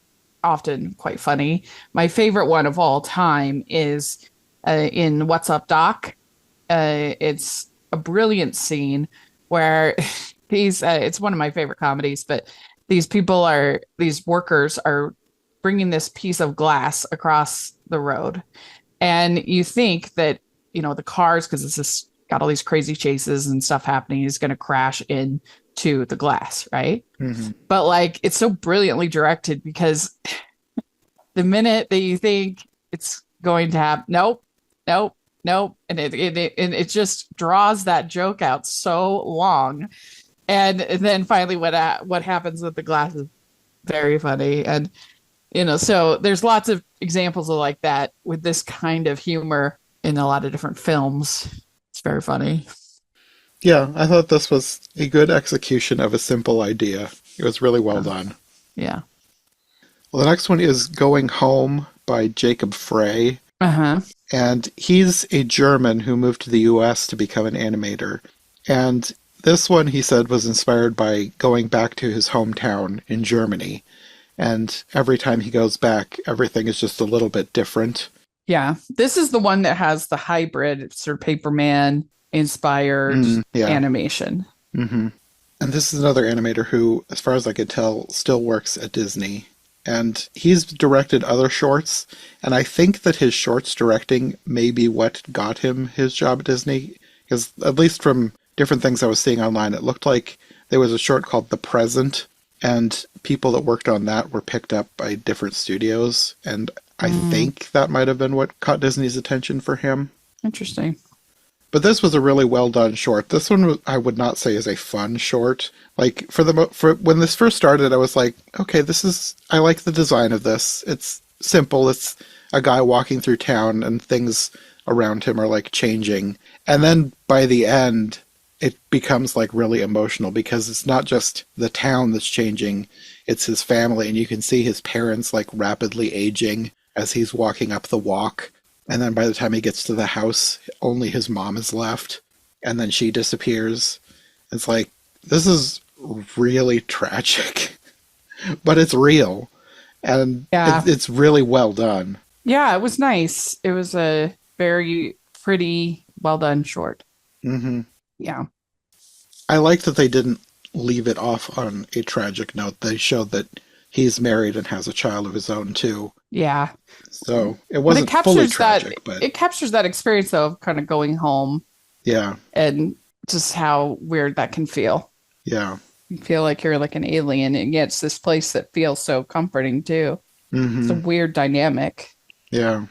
often quite funny. My favorite one of all time is in What's Up, Doc? It's a brilliant scene where it's one of my favorite comedies, but these workers are bringing this piece of glass across the road. And you think that, the cars, because it's just got all these crazy chases and stuff happening, is going to crash into the glass, right? Hmm. But like, it's so brilliantly directed because the minute that you think it's going to happen, nope, nope, nope, and it just draws that joke out so long, and then finally what happens with the glass is very funny, and so there's lots of examples of like that with this kind of humor in a lot of different films. It's very funny. Yeah, I thought this was a good execution of a simple idea. It was really well Yeah. done. Yeah. Well, the next one is Going Home by Jacob Frey. Uh-huh. And he's a German who moved to the US to become an animator. And this one, he said, was inspired by going back to his hometown in Germany. And every time he goes back, everything is just a little bit different. Yeah. This is the one that has the hybrid sort of Paperman inspired Yeah. animation. Hmm. And this is another animator who, as far as I could tell, still works at Disney. And he's directed other shorts, and I think that his shorts directing may be what got him his job at Disney. Because at least from different things I was seeing online, it looked like there was a short called The Present, and people that worked on that were picked up by different studios, and I think that might have been what caught Disney's attention for him. Interesting. But this was a really well done short. This one I would not say is a fun short. Like for when this first started, I was like, okay, I like the design of this. It's simple. It's a guy walking through town and things around him are like changing. And then by the end, it becomes like really emotional because it's not just the town that's changing, it's his family, and you can see his parents like rapidly aging as he's walking up the walk. And then by the time he gets to the house, only his mom is left. And then she disappears. It's like, this is really tragic, but it's real and Yeah. it's really well done. Yeah, it was nice. It was a very pretty, well done short. Hmm. Yeah. I like that they didn't leave it off on a tragic note. They showed that he's married and has a child of his own too. Yeah. So it But it wasn't fully captures that tragic, but it captures that experience of kind of going home yeah, and just how weird that can feel. yeah. You feel like you're like an alien, and yet it's this place that feels so comforting too. It's a Hmm. weird dynamic. Yeah.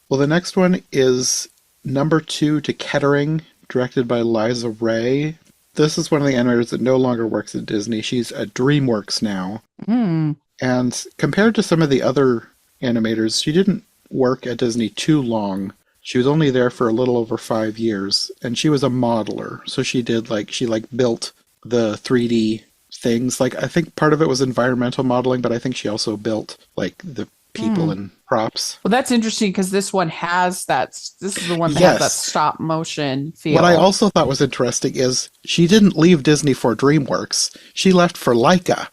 Well, the next one is number two to Kettering, directed by Liza Ray. This is one of the animators that no longer works at Disney. She's at DreamWorks now. Hmm. And compared to some of the other animators, she didn't work at Disney too long. She was only there for a little over 5 years, and she was a modeler. So she built the 3D things. Like I think part of it was environmental modeling, but I think she also built like the people Hmm. and props. Well, that's interesting because this one has that. This is the one that has that Yes. stop motion What I feel. also thought was interesting is she didn't leave Disney for DreamWorks. She left for Leica.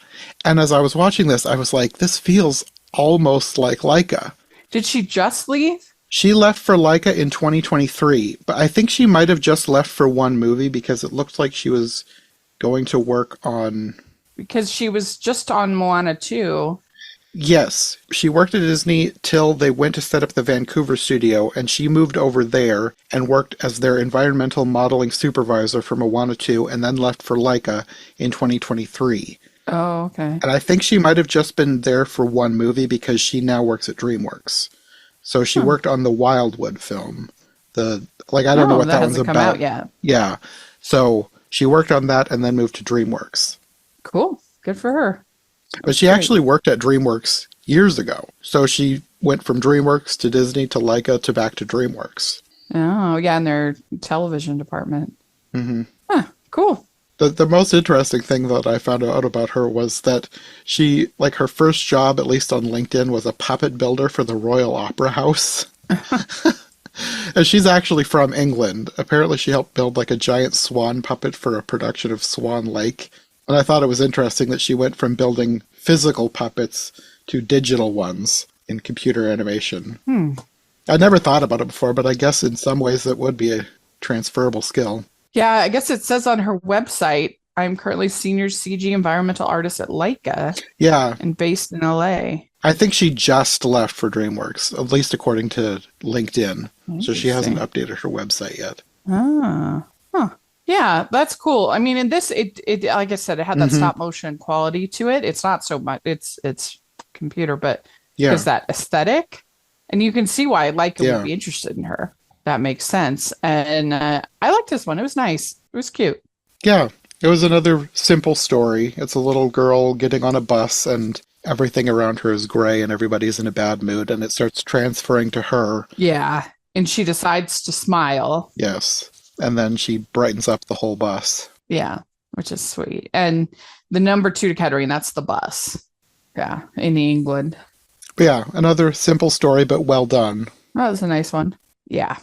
And as I was watching this, I was like, this feels almost like Leica. Did she just leave? She left for Leica in 2023, but I think she might have just left for one movie because it looked like she was going to work on. Because she was just on Moana 2. Yes, she worked at Disney till they went to set up the Vancouver studio, and she moved over there and worked as their environmental modeling supervisor for Moana 2, and then left for Leica in 2023. Oh, okay. And I think she might have just been there for one movie because she now works at DreamWorks. So she Huh. worked on the Wildwood film. I don't know Oh, what that that one's hasn't come out about. yet. Yeah. So she worked on that and then moved to DreamWorks. Cool. Good for her. But That's she great. actually worked at DreamWorks years ago. So she went from DreamWorks to Disney to Leica to back to DreamWorks. Oh, yeah, in their television department. Hmm. Huh, cool. The most interesting thing that I found out about her was that her first job, at least on LinkedIn, was a puppet builder for the Royal Opera House. And she's actually from England. Apparently, she helped build like a giant swan puppet for a production of Swan Lake. And I thought it was interesting that she went from building physical puppets to digital ones in computer animation. Hmm. I never thought about it before, but I guess in some ways that would be a transferable skill. Yeah, I guess it says on her website, I'm currently senior CG environmental artist at Leica Yeah, and based in LA. I think she just left for DreamWorks, at least according to LinkedIn. So she hasn't Interesting. updated her website yet. Ah, huh. Yeah, that's cool. I mean, in this, it like I said, it had that Hmm. stop motion quality to it. It's not so much. It's computer, but Yeah, there's that aesthetic, and you can see why Leica would yeah, be interested in her. That makes sense. And I liked this one. It was nice. It was cute. yeah. It was another simple story. It's a little girl getting on a bus and everything around her is gray and everybody's in a bad mood and it starts transferring to her. Yeah, and she decides to smile. Yes. And then she brightens up the whole bus. Yeah, which is sweet. And the number two to Kettering, that's the bus. Yeah, in England. But yeah, another simple story, but well done. That was a nice one. Yeah.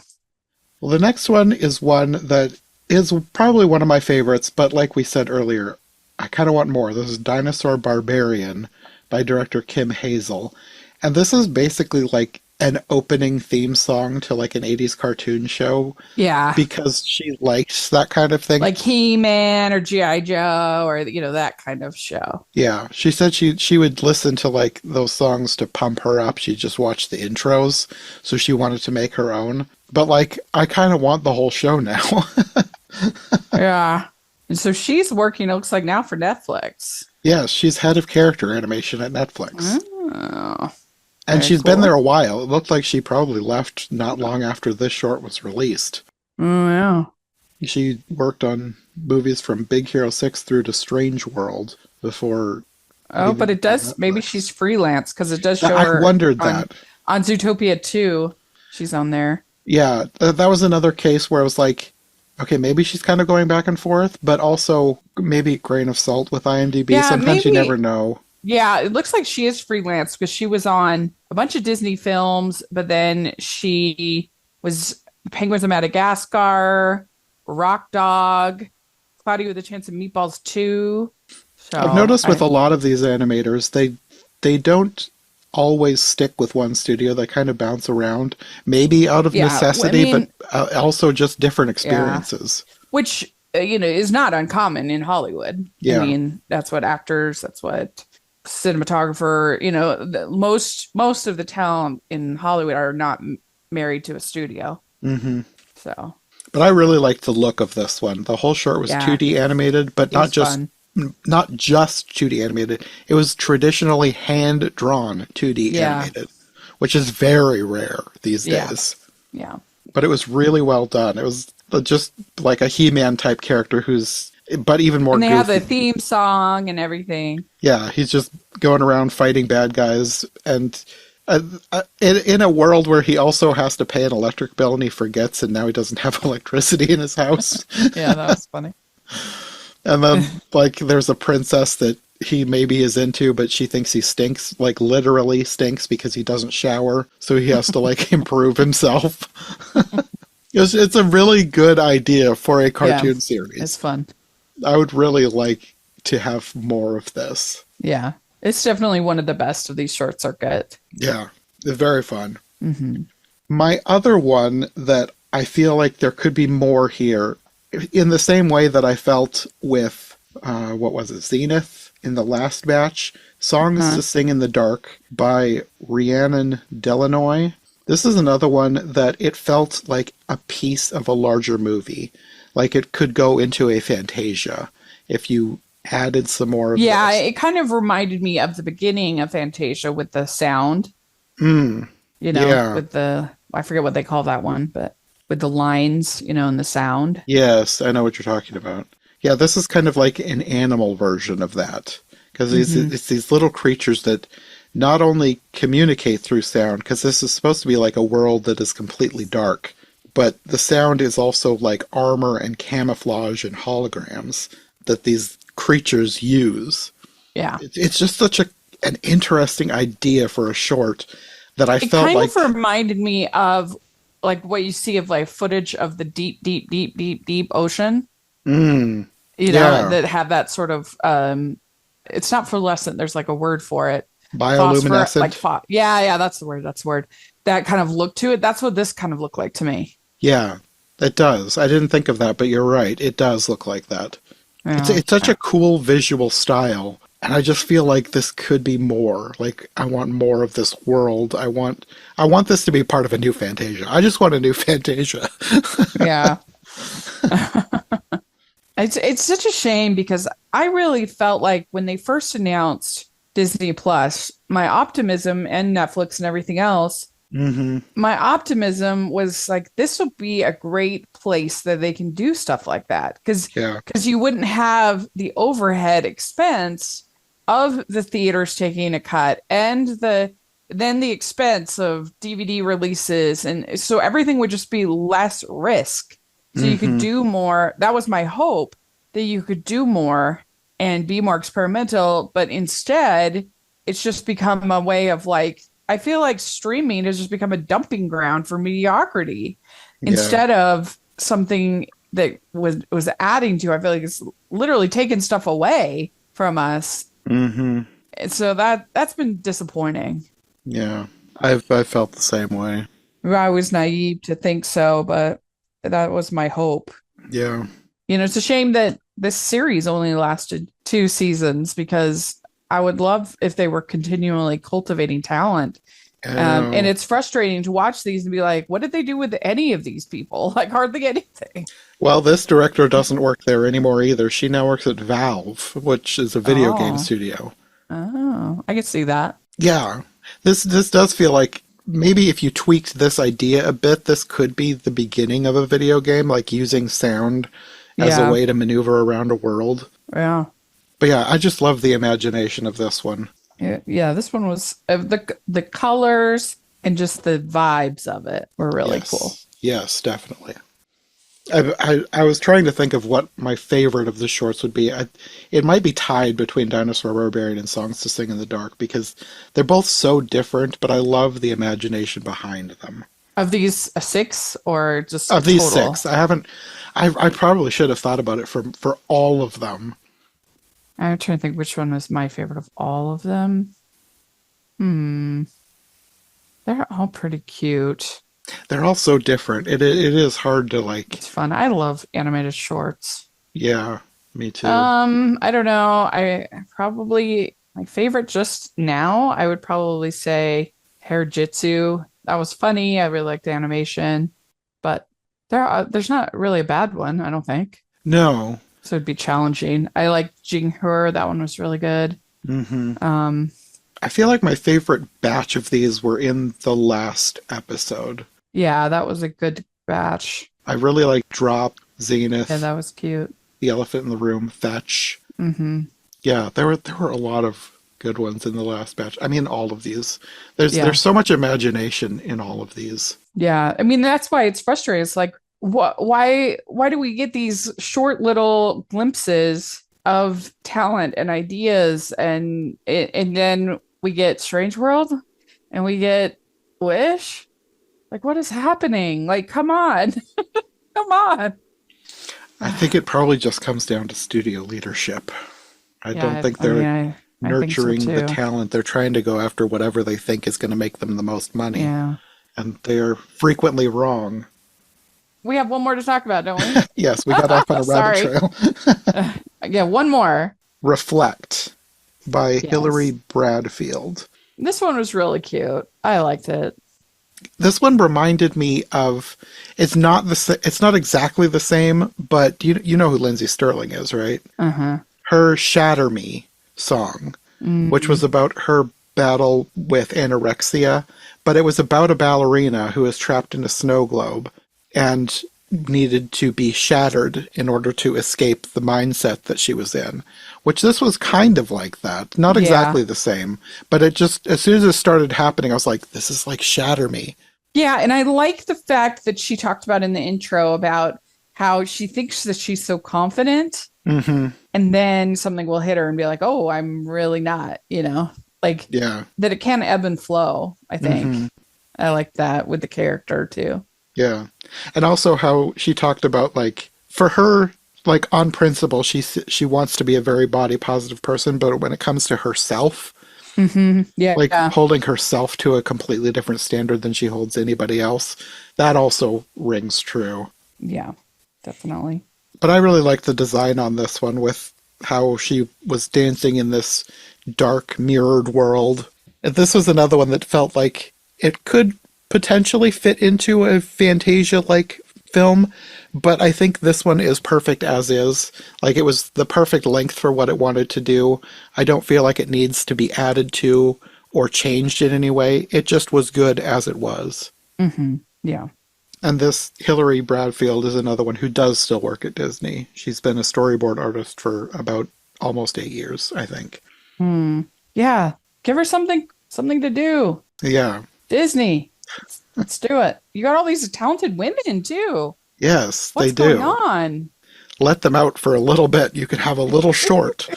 Well, the next one is one that is probably one of my favorites, but like we said earlier, I kind of want more. This is Dinosaur Barbarian by director Kim Hazel. And this is basically like an opening theme song to like an 80s cartoon show Yeah. because she likes that kind of thing. Like He-Man or G.I. Joe or that kind of show. Yeah, she said she would listen to like those songs to pump her up. She'd just watch the intros, so she wanted to make her own. But like, I kind of want the whole show now. Yeah. And so she's working, it looks like now for Netflix. Yes, she's head of character animation at Netflix. Oh, And very she's been cool. there a while. It looked like she probably left not long after this short was released. Oh, yeah. She worked on movies from Big Hero 6 through to Strange World before Oh, but leaving it for does, maybe Netflix. she's freelance because it does show I her wondered on, that. on Zootopia 2. She's on there. Yeah, that was another case where I was like, okay, maybe she's kind of going back and forth, but also maybe a grain of salt with IMDb. Yeah, Sometimes you never maybe. know. Yeah, it looks like she is freelance because she was on a bunch of Disney films, but then she was Penguins of Madagascar, Rock Dog, Cloudy with a Chance of Meatballs 2. I've So noticed with a lot of these animators, they don't always stick with one studio. They kind of bounce around, maybe out of yeah, I necessity, but mean, also just different yeah, experiences. which is not uncommon in Hollywood. I Yeah. mean, that's what actors, that's what cinematographer, most of the talent in Hollywood are not married to a studio. Hmm. So, But I really liked the look of this one. The whole short was yeah, 2D animated, but it was fun. not just 2D animated. It was traditionally hand drawn 2D Yeah, animated, which is very rare these yeah, days. yeah. But it was really well done. It was just like a He-Man type character but even more And they have the goofy. theme song and everything. Yeah, he's just going around fighting bad guys, and in a world where he also has to pay an electric bill and he forgets, and now he doesn't have electricity in his house. Yeah, that was funny. And then, like, there's a princess that he maybe is into, but she thinks he stinks, like, literally stinks because he doesn't shower, so he has to, like, improve himself. It's a really good idea for a Yeah, cartoon it's series. fun. I would really like to have more of this. Yeah, it's definitely one of the best of these short circuit. Yeah, very fun. Hmm. My other one that I feel like there could be more here, in the same way that I felt with, what was it, Zenith in the last batch, Songs Huh. to Sing in the Dark by Rhiannon Delanoy. This is another one that it felt like a piece of a larger movie. Like it could go into a Fantasia if you added some more of Yeah, this. it kind of reminded me of the beginning of Fantasia with the sound, Mm, yeah. with I forget what they call that one, but with the lines, and the sound. Yes, I know what you're talking about. Yeah, this is kind of like an animal version of that. Because Hmm. it's these little creatures that not only communicate through sound, because this is supposed to be like a world that is completely dark, but the sound is also like armor and camouflage and holograms that these creatures use. Yeah. It's just such an interesting idea for a short that I It felt kind of like, reminded me of like what you see of like footage of the deep, deep, deep, deep, deep ocean, mm, yeah, that have that sort of it's not fluorescent, there's like a word for it. Phosphor, like bioluminescent. yeah, that's the word. That's the word. That kind of look to it. That's what this kind of looked like to me. Yeah, it does. I didn't think of that, but you're right. It does look like that. Yeah. It's such a cool visual style, and I just feel like this could be more. Like I want more of this world. I want this to be part of a new Fantasia. I just want a new Fantasia. Yeah. It's such a shame because I really felt like when they first announced Disney Plus, my optimism and Netflix and everything else, Hmm. my optimism was like this would be a great place that they can do stuff like that Yeah. because you wouldn't have the overhead expense of the theaters taking a cut and the expense of DVD releases, and so everything would just be less risk, so you could Hmm. do more. That was my hope, that you could do more and be more experimental, but instead it's just become a way of like, I feel like streaming has just become a dumping ground for mediocrity Yeah. instead of something that was adding to. I feel like it's literally taking stuff away from us. Hmm. And so that's been disappointing. Yeah. I felt the same way. I was naive to think so, but that was my hope. Yeah. It's a shame that this series only lasted 2 seasons because I would love if they were continually cultivating talent. I And know. it's frustrating to watch these and be like, what did they do with any of these people? Like hardly anything. Well, this director doesn't work there anymore either. She now works at Valve, which is a video game Oh, studio. I can see that. Yeah. This does feel like maybe if you tweaked this idea a bit, this could be the beginning of a video game, like using sound as a Yeah, way to maneuver around a world. yeah, But yeah, I just love the imagination of this one. yeah. This one was the colors and just the vibes of it were really cool. Yes. Yes, definitely. I was trying to think of what my favorite of the shorts would be. It might be tied between Dinosaur Barbarian and Songs to Sing in the Dark because they're both so different, but I love the imagination behind them. Of these six or just Of these total? six. I probably should have thought about it for all of them. I'm trying to think which one was my favorite of all of them. Hmm. They're all pretty cute. They're all so different. It is hard to like, It's fun. I love animated shorts. yeah, me too. I don't know. I probably my favorite just now, I would probably say Hair Jitsu. That was funny. I really liked the animation, but there's not really a bad one, I don't think. No. So it'd be challenging. I like Jing Her. That one was really good. Hmm. Um, I feel like my favorite batch of these were in the last episode. yeah, that was a good batch. I really like Drop, Yeah, Zenith, that was cute. The Elephant in the Room, Fetch. Hmm. Yeah, there were a lot of good ones in the last batch. I mean, all of these. There's Yeah. so much imagination in all of these. Yeah. I mean, that's why it's frustrating. It's like, why do we get these short little glimpses of talent and ideas and then we get Strange World and we get Wish? Like, what is happening? Like, come on. Come on. I think it probably just comes down to studio leadership. I don't Yeah, think I mean, they're I think so nurturing the too. talent. They're trying to go after whatever they think is going to make them the most money. Yeah. And they are frequently wrong. We have one more to talk about, don't we? Yes, we got off on a rabbit Sorry. trail. Yeah, one more. Reflect by Hilary Yes. Bradfield. This one was really cute. I liked it. This one reminded me of, it's not exactly the same, but you know who Lindsay Sterling is, right? Uh-huh. Her Shatter Me song, which Mm, was about her battle with anorexia, but it was about a ballerina who was trapped in a snow globe and needed to be shattered in order to escape the mindset that she was in, which this was kind of like that. Not yeah. exactly the same, but it just, as soon as it started happening, I was like, this is like Shatter Me. Yeah, and I like the fact that she talked about in the intro about how she thinks that she's so confident, Hmm. and then something will hit her and be like, "Oh, I'm really not," like Yeah. that it can ebb and flow, I Hmm. think. I like that with the character too. Yeah. And also how she talked about like for her like on principle she wants to be a very body positive person, but when it comes to herself, Yeah, like yeah, holding herself to a completely different standard than she holds anybody else, that also rings true. yeah, definitely. But I really like the design on this one with how she was dancing in this dark mirrored world. And this was another one that felt like it could potentially fit into a Fantasia like film, but I think this one is perfect as is. Like it was the perfect length for what it wanted to do. I don't feel like it needs to be added to or changed in any way. It just was good as it was. Yeah. And this Hilary Bradfield is another one who does still work at Disney. She's been a storyboard artist for about almost 8 years, I think. Hmm. Yeah. Give her something to do. Yeah. Disney. Let's do it. You got all these talented women too. Yes, they What's going do. on? Let them out for a little bit. You could have a little short,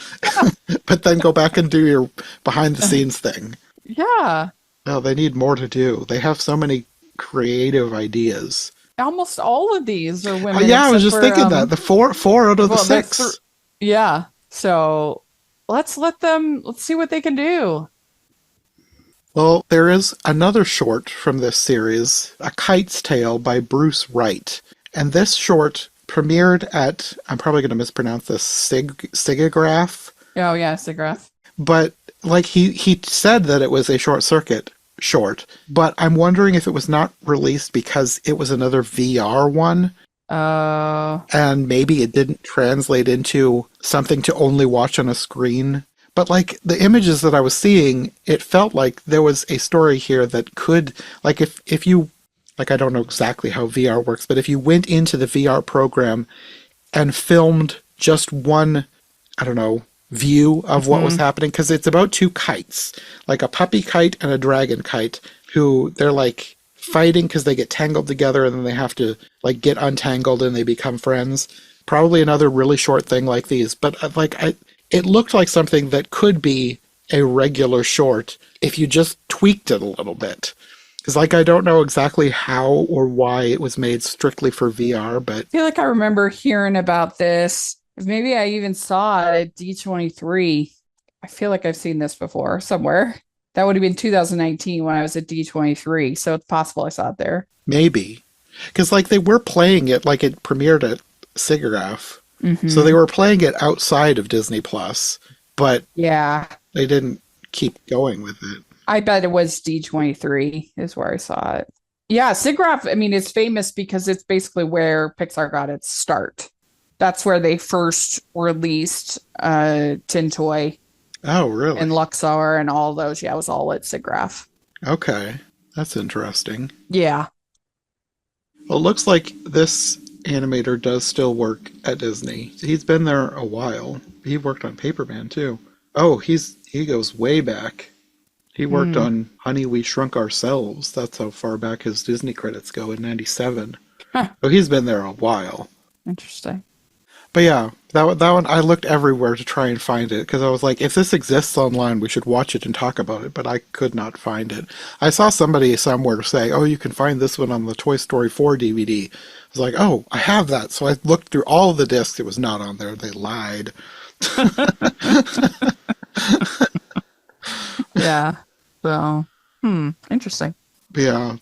but then go back and do your behind the scenes thing. Yeah. No, they need more to do. They have so many creative ideas. Almost all of these are women Yeah, I was except just for thinking that the four out of the well, six. yeah. So let's see what they can do. Well, there is another short from this series, A Kite's Tale by Bruce Wright. And this short premiered at, I'm probably going to mispronounce this, Sigograph. Oh yeah, Sigraf. But like he said that it was a short circuit short, but I'm wondering if it was not released because it was another VR one Uh and maybe it didn't translate into something to only watch on a screen. But like the images that I was seeing, it felt like there was a story here that could, like if you, like I don't know exactly how VR works, but if you went into the VR program and filmed just one, I don't know, view of what was mhm. happening, because it's about two kites, like a puppy kite and a dragon kite, who they're like fighting because they get tangled together and then they have to like get untangled and they become friends. Probably another really short thing like these, but it looked like something that could be a regular short if you just tweaked it a little bit. Because, like, I don't know exactly how or why it was made strictly for VR, but I feel like I remember hearing about this. Maybe I even saw it at D23. I feel like I've seen this before somewhere. That would have been 2019 when I was at D23. So it's possible I saw it there. maybe. Because, like, they were playing it, like, it premiered at SIGGRAPH. So they were playing it outside of Disney Plus, but Yeah. they didn't keep going with it. I bet it was D23 is where I saw it. Yeah, SIGGRAPH, I mean, is famous because it's basically where Pixar got its start. That's where they first released Tin Toy Oh, really? and Luxor and all those. Yeah, it was all at SIGGRAPH. Okay. That's interesting. Yeah. Well, it looks like this animator does still work at Disney. He's been there a while. He worked on Paperman, too. Oh, he goes way back. He worked on Honey, We Shrunk Ourselves. That's how far back his Disney credits go in 97. Huh. So he's been there a while. Interesting. But yeah, that one, I looked everywhere to try and find it, because I was like, if this exists online, we should watch it and talk about it, but I could not find it. I saw somebody somewhere say, oh, you can find this one on the Toy Story 4 DVD. I was like, oh, I have that. So I looked through all of the discs. It was not on there. They lied. Yeah. So, interesting. Yeah,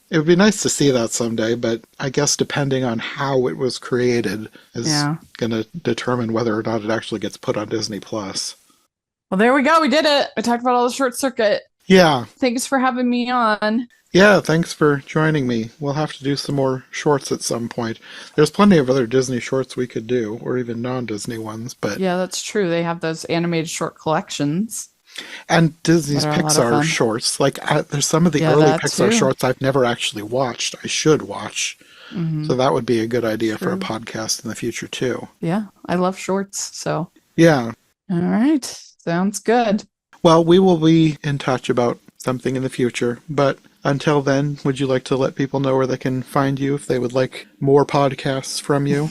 it would be nice to see that someday, but I guess depending on how it was created is going to determine whether or not it actually gets put on Disney Plus. Well, there we go. We did it. We talked about all the short circuit. Yeah. Thanks for having me on. Yeah, thanks for joining me. We'll have to do some more shorts at some point. There's plenty of other Disney shorts we could do, or even non-Disney ones, but... Yeah, that's true. They have those animated short collections. And Disney's That are a lot of Pixar fun. shorts. Like, there's some of the Yeah, early that Pixar too. shorts I've never actually watched. I should watch. So that would be a good idea for a True. podcast in the future, too. Yeah, I love shorts. So, Yeah. all right. Sounds good. Well, we will be in touch about something in the future, but until then, would you like to let people know where they can find you if they would like more podcasts from you?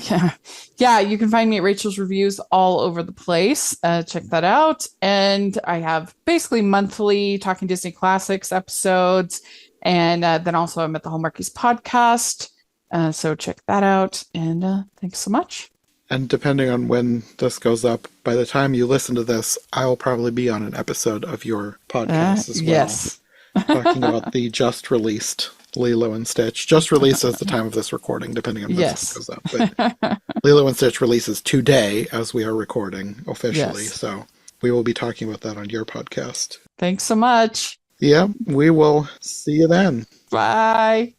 Yeah, you can find me at Rachel's Reviews all over the place. Check that out. And I have basically monthly Talking Disney Classics episodes. And then also I'm at the Hallmarkies podcast. So check that out. And thanks so much. And depending on when this goes up, by the time you listen to this, I'll probably be on an episode of your podcast as well. Yes. Talking about the just released Lilo and Stitch. Just released at the time of this recording, depending on when this goes up. But Lilo and Stitch releases today as we are recording officially. Yes. So we will be talking about that on your podcast. Thanks so much. Yeah, we will see you then. Bye.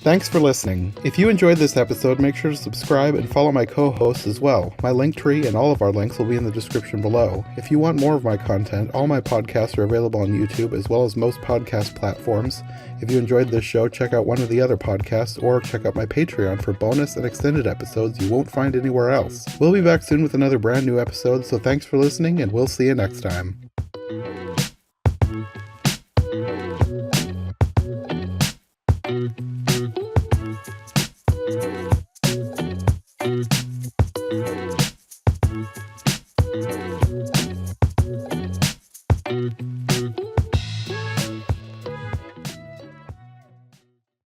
Thanks for listening. If you enjoyed this episode, make sure to subscribe and follow my co-hosts as well. My Linktree and all of our links will be in the description below. If you want more of my content, all my podcasts are available on YouTube as well as most podcast platforms. If you enjoyed this show, check out one of the other podcasts or check out my Patreon for bonus and extended episodes you won't find anywhere else. We'll be back soon with another brand new episode, so thanks for listening and we'll see you next time.